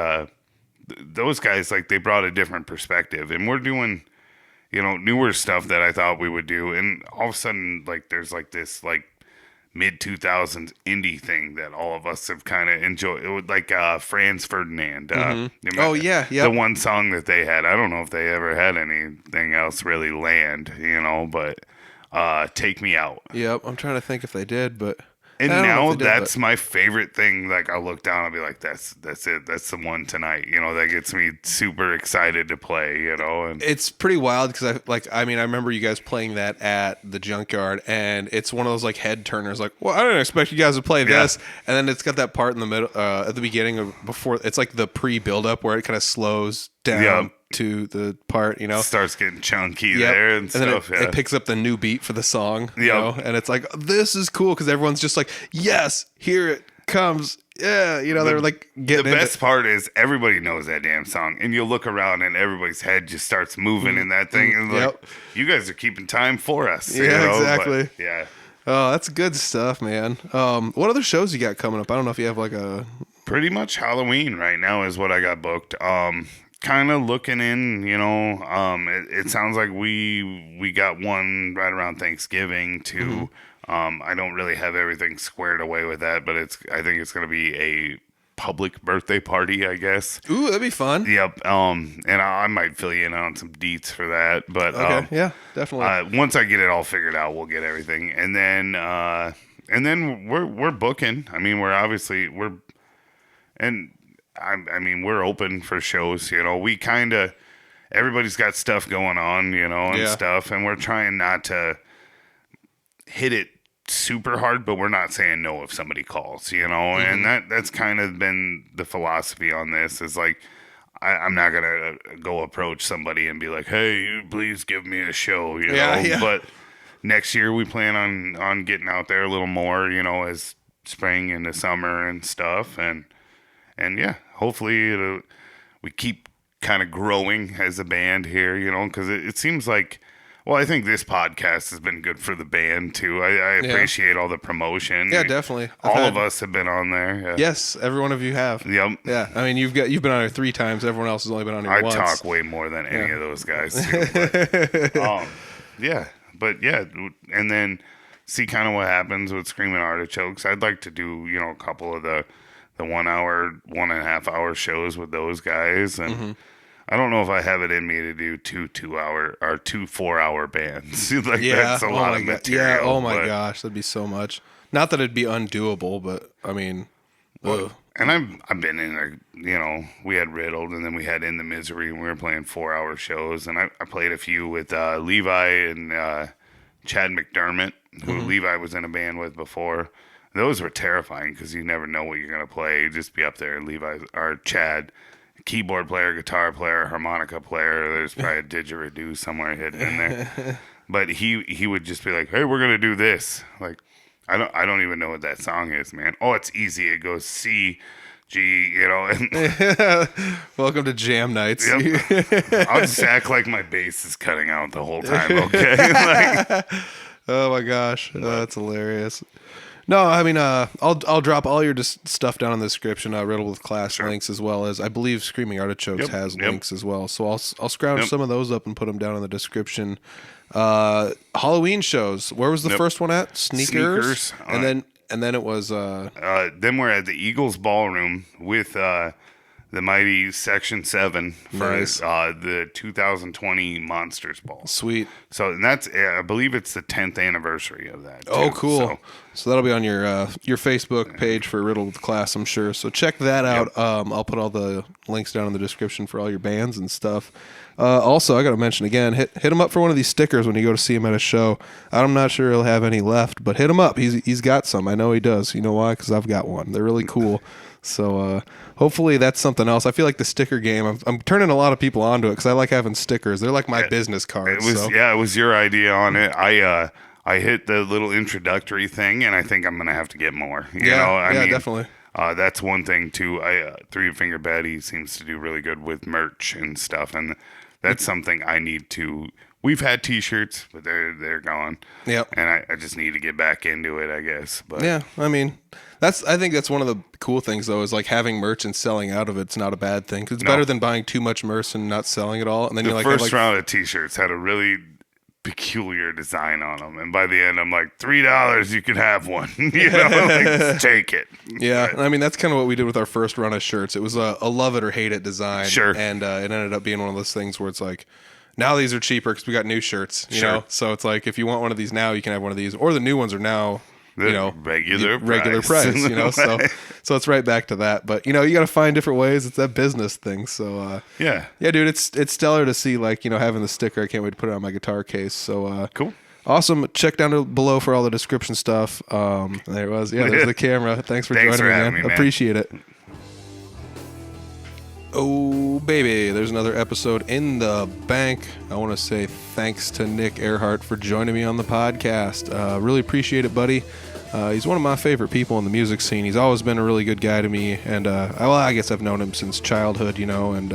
S3: those guys, like, they brought a different perspective, and we're doing, you know, newer stuff that I thought we would do, and all of a sudden, like, there's like this like mid 2000s indie thing that all of us have kind of enjoyed. It was like Franz Ferdinand. The one song that they had. I don't know if they ever had anything else really land, you know, but. Take Me Out.
S1: Yep, I'm trying to think if they did, but
S3: and now that's my favorite thing. Like I'll look down, I'll be like, that's it, that's the one tonight. You know, that gets me super excited to play. You know, and
S1: it's pretty wild because I remember you guys playing that at the Junkyard, and it's one of those like head turners. Like, well, I didn't expect you guys to play this, and then it's got that part in the middle at the beginning of before. It's like the pre-build up where it kind of slows down. To the part, you know,
S3: starts getting chunky there and stuff.
S1: Then it picks up the new beat for the song, you know, and it's like, this is cool because everyone's just like, yes, here it comes. Yeah, you know, they're like getting
S3: the best part is everybody knows that damn song, and you'll look around and everybody's head just starts moving in that thing, and like, you guys are keeping time for us.
S1: Yeah,
S3: you know?
S1: exactly.
S3: But, yeah.
S1: Oh, that's good stuff, man. What other shows you got coming up? I don't know if you have like a.
S3: Pretty much Halloween right now is what I got booked. Kind of looking in, you know, it sounds like we got one right around Thanksgiving too. I don't really have everything squared away with that, but I think it's going to be a public birthday party, I guess.
S1: Ooh, that'd be fun.
S3: Yep. And I might fill you in on some deets for that, but
S1: okay, yeah, definitely.
S3: Once I get it all figured out, we'll get everything, and then we're booking. I mean, I mean, we're open for shows, you know, everybody's got stuff going on, you know, and stuff. And we're trying not to hit it super hard, but we're not saying no if somebody calls, you know. And that's kind of been the philosophy on this, is like, I'm not gonna go approach somebody and be like, hey, please give me a show, you know. But next year we plan on getting out there a little more, you know, as spring into summer and stuff, and yeah, hopefully we keep kind of growing as a band here, you know, because it seems like, well, I think this podcast has been good for the band too. I appreciate all the promotion.
S1: Yeah, definitely.
S3: All of us have been on there. Yeah.
S1: Yes, every one of you have.
S3: Yep.
S1: Yeah, I mean, you've been on here 3 times. Everyone else has only been on here once.
S3: I talk way more than any of those guys too. But, but yeah, and then see kind of what happens with Screaming Artichokes. I'd like to do, you know, a couple of the 1 hour, 1.5 hour shows with those guys, and I don't know if I have it in me to do two 4-hour bands. Like, that's a lot of material.
S1: Yeah, oh my gosh, that'd be so much. Not that it'd be undoable, but I mean,
S3: and I've been in you know, we had Riddled, and then we had In the Misery, and we were playing 4-hour shows, and I played a few with Levi and Chad McDermott, who Levi was in a band with before. Those were terrifying because you never know what you're gonna play. You just be up there, Chad, keyboard player, guitar player, harmonica player. There's probably a didgeridoo somewhere hidden in there. But he would just be like, "Hey, we're gonna do this." Like, I don't even know what that song is, man. Oh, it's easy. It goes C, G, you know. And
S1: welcome to Jam Nights.
S3: Yep. I'll just act like my bass is cutting out the whole time. Okay. Like,
S1: oh my gosh, that's hilarious. No, I mean, I'll drop all your stuff down in the description. Riddled with Class links, as well as I believe Screaming Artichokes has links as well. So I'll scrounge some of those up and put them down in the description. Halloween shows. Where was the first one at? Sneakers. And then it was.
S3: Then we're at the Eagles Ballroom with the mighty Section 7 for the 2020 Monsters Ball.
S1: Sweet.
S3: So, and that's, I believe it's the 10th anniversary of that, too.
S1: Oh, cool. So that'll be on your Facebook page for Riddled with Class, I'm sure. So check that out. I'll put all the links down in the description for all your bands and stuff. Also, I got to mention again, hit him up for one of these stickers when you go to see him at a show. I'm not sure he'll have any left, but hit him up. He's got some. I know he does. You know why? Because I've got one. They're really cool. So hopefully that's something else. I feel like the sticker game, I'm turning a lot of people onto it because I like having stickers. They're like my business cards.
S3: It was your idea on it. I hit the little introductory thing, and I think I'm going to have to get more. You know? I mean,
S1: definitely.
S3: That's one thing, too. Three Finger Betty seems to do really good with merch and stuff, and that's something I need to... We've had T-shirts, but they're gone. Yep. And I just need to get back into it, I guess. But
S1: yeah, I mean, I think that's one of the cool things, though, is like having merch and selling out of it's not a bad thing. Cause it's better than buying too much merch and not selling it all. And then
S3: the first round of T-shirts had a really peculiar design on them, and by the end, I'm like, $3, you can have one. You know, like, take it.
S1: Yeah, right. I mean, that's kind of what we did with our first run of shirts. It was a love it or hate it design. Sure. And it ended up being one of those things where it's like, now these are cheaper because we got new shirts, you know? So it's like, if you want one of these now, you can have one of these. Or the new ones are now, you know,
S3: regular
S1: price, you know? So it's right back to that. But, you know, you got to find different ways. It's that business thing. So, yeah, dude, it's stellar to see, like, you know, having the sticker. I can't wait to put it on my guitar case. So,
S3: cool.
S1: Awesome. Check down below for all the description stuff. There it was. Yeah, there's the camera. Thanks for joining me, man. Appreciate it. Oh, baby, there's another episode in the bank. I want to say thanks to Nick Ehrhardt for joining me on the podcast. Really appreciate it, buddy. He's one of my favorite people in the music scene. He's always been a really good guy to me, and I guess I've known him since childhood, you know, and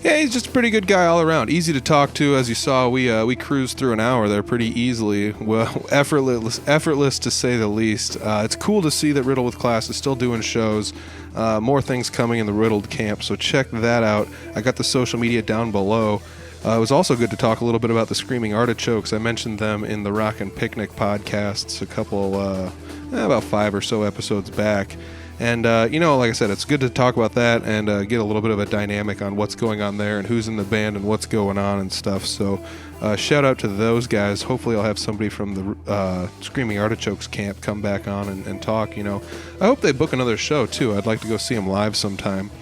S1: yeah, he's just a pretty good guy all around. Easy to talk to. As you saw, we cruised through an hour there pretty easily. Well, effortless to say the least. It's cool to see that Riddled with Class is still doing shows. More things coming in the Riddled camp, so check that out. I got the social media down below. It was also good to talk a little bit about the Screaming Artichokes. I mentioned them in the Rockin' Picnic podcasts a couple, about 5 or so episodes back. And, you know, like I said, it's good to talk about that and get a little bit of a dynamic on what's going on there and who's in the band and what's going on and stuff. So shout out to those guys. Hopefully I'll have somebody from the Screaming Artichokes camp come back on and talk, you know. I hope they book another show, too. I'd like to go see them live sometime.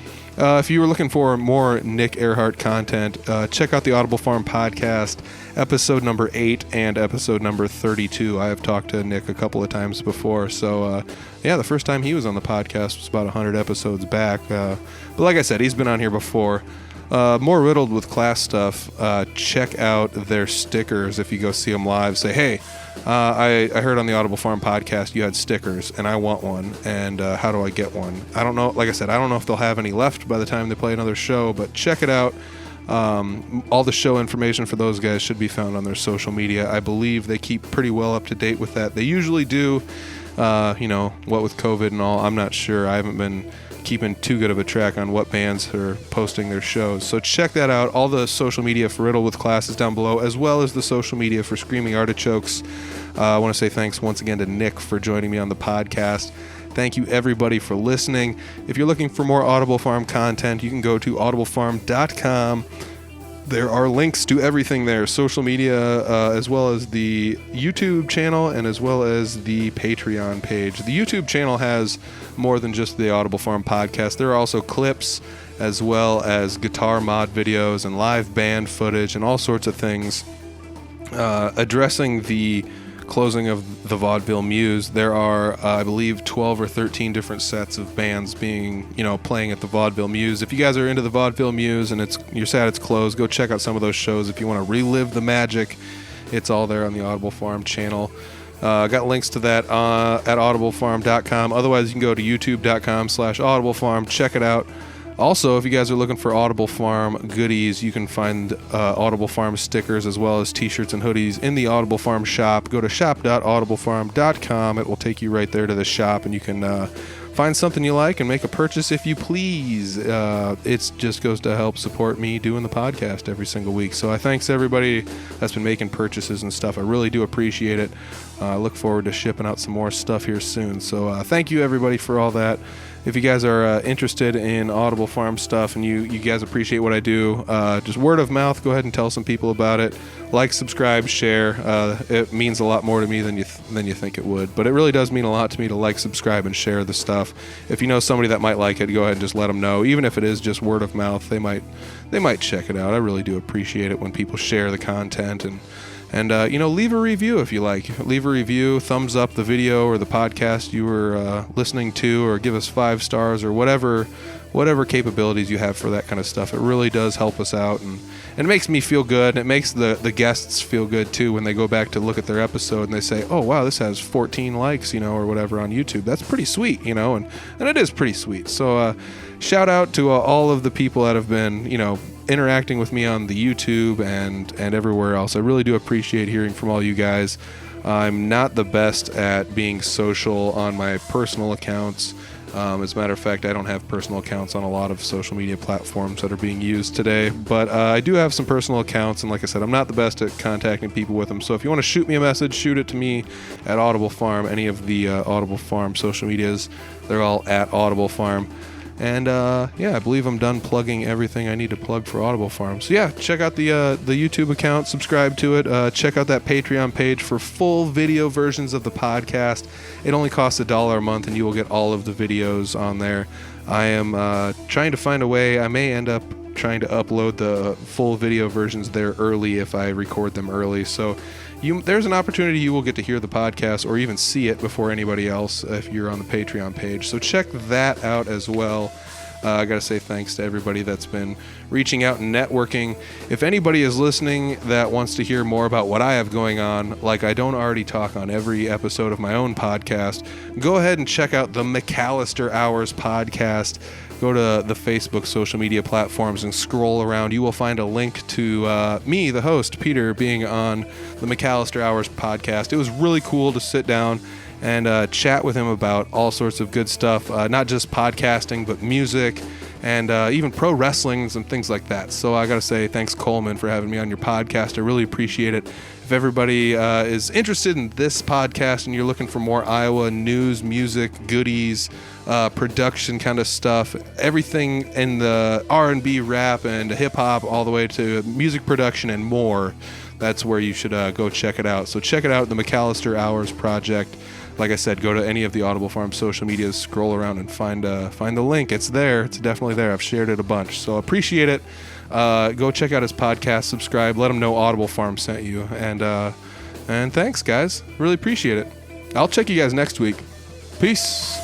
S1: If you were looking for more Nick Ehrhardt content, check out the Audible Farm podcast, episode number 8 and episode number 32. I have talked to Nick a couple of times before, so the first time he was on the podcast was about 100 episodes back. But like I said, he's been on here before. More Riddled With Class stuff. Check out their stickers if you go see them live. Say, hey, I heard on the Audible Farm podcast you had stickers, and I want one, and how do I get one? I don't know. Like I said, I don't know if they'll have any left by the time they play another show, but check it out. All the show information for those guys should be found on their social media. I believe they keep pretty well up to date with that. They usually do. What with COVID and all, I'm not sure. I haven't been keeping too good of a track on what bands are posting their shows. So check that out. All the social media for Riddled With Class is down below, as well as the social media for Screaming Artichokes. I want to say thanks once again to Nick for joining me on the podcast. Thank you, everybody, for listening. If you're looking for more Audible Farm content, you can go to audiblefarm.com. There are links to everything there, social media, as well as the YouTube channel and as well as the Patreon page. The YouTube channel has more than just the Audible Farm podcast. There are also clips as well as guitar mod videos and live band footage and all sorts of things addressing the closing of the Vaudeville Muse. There are, I believe, 12 or 13 different sets of bands being, playing at the Vaudeville Muse. If you guys are into the Vaudeville Muse and you're sad it's closed, go check out some of those shows. If you want to relive the magic, it's all there on the Audible Farm channel. Got links to that at audiblefarm.com. Otherwise, you can go to youtube.com/audiblefarm. Check it out. Also, if you guys are looking for Audible Farm goodies, you can find Audible Farm stickers as well as t-shirts and hoodies in the Audible Farm shop. Go to shop.audiblefarm.com. It will take you right there to the shop, and you can find something you like and make a purchase if you please. It just goes to help support me doing the podcast every single week. So I thanks everybody that's been making purchases and stuff. I really do appreciate it. I look forward to shipping out some more stuff here soon. So thank you, everybody, for all that. If you guys are interested in Audible Farm stuff and you guys appreciate what I do, just word of mouth, go ahead and tell some people about it. Like, subscribe, share. It means a lot more to me than you think it would. But it really does mean a lot to me to like, subscribe, and share the stuff. If you know somebody that might like it, go ahead and just let them know. Even if it is just word of mouth, they might check it out. I really do appreciate it when people share the content and leave a review if you like. Leave a review, thumbs up the video or the podcast you were listening to, or give us 5 stars or whatever capabilities you have for that kind of stuff. It really does help us out, and it makes me feel good, and it makes the guests feel good too when they go back to look at their episode and they say, oh wow, this has 14 likes, or whatever on YouTube. That's pretty sweet, and it is pretty sweet. So shout out to all of the people that have been, interacting with me on the YouTube and everywhere else. I really do appreciate hearing from all you guys. I'm not the best at being social on my personal accounts. As a matter of fact, I don't have personal accounts on a lot of social media platforms that are being used today, but I do have some personal accounts, and like I said, I'm not the best at contacting people with them. So if you want to shoot me a message, shoot it to me at Audible Farm. Any of the Audible Farm social medias, they're all at Audible Farm. And I believe I'm done plugging everything I need to plug for Audible Farm. So yeah, check out the YouTube account, subscribe to it. Check out that Patreon page for full video versions of the podcast. It only costs $1 a month, and you will get all of the videos on there. I am trying to find a way. I may end up trying to upload the full video versions there early if I record them early. So there's an opportunity you will get to hear the podcast or even see it before anybody else if you're on the Patreon page. So check that out as well. I got to say thanks to everybody that's been reaching out and networking. If anybody is listening that wants to hear more about what I have going on, like I don't already talk on every episode of my own podcast, go ahead and check out the McAllister Hours podcast. Go to the Facebook social media platforms and scroll around. You will find a link to me, the host, Peter, being on the McAllister Hours podcast. It was really cool to sit down and chat with him about all sorts of good stuff, not just podcasting, but music and even pro wrestling and things like that. So I got to say thanks, Coleman, for having me on your podcast. I really appreciate it. If everybody is interested in this podcast and you're looking for more Iowa news, music, goodies, production kind of stuff, everything in the R&B, rap, and hip-hop, all the way to music production and more, that's where you should go check it out. So check it out, the McAllister Hours Project. like I said, go to any of the Audible Farm social medias, scroll around and find the link. It's there. It's definitely there. I've shared it a bunch. So appreciate it. Go check out his podcast, subscribe, let him know Audible Farm sent you. And thanks, guys. Really appreciate it. I'll check you guys next week. Peace.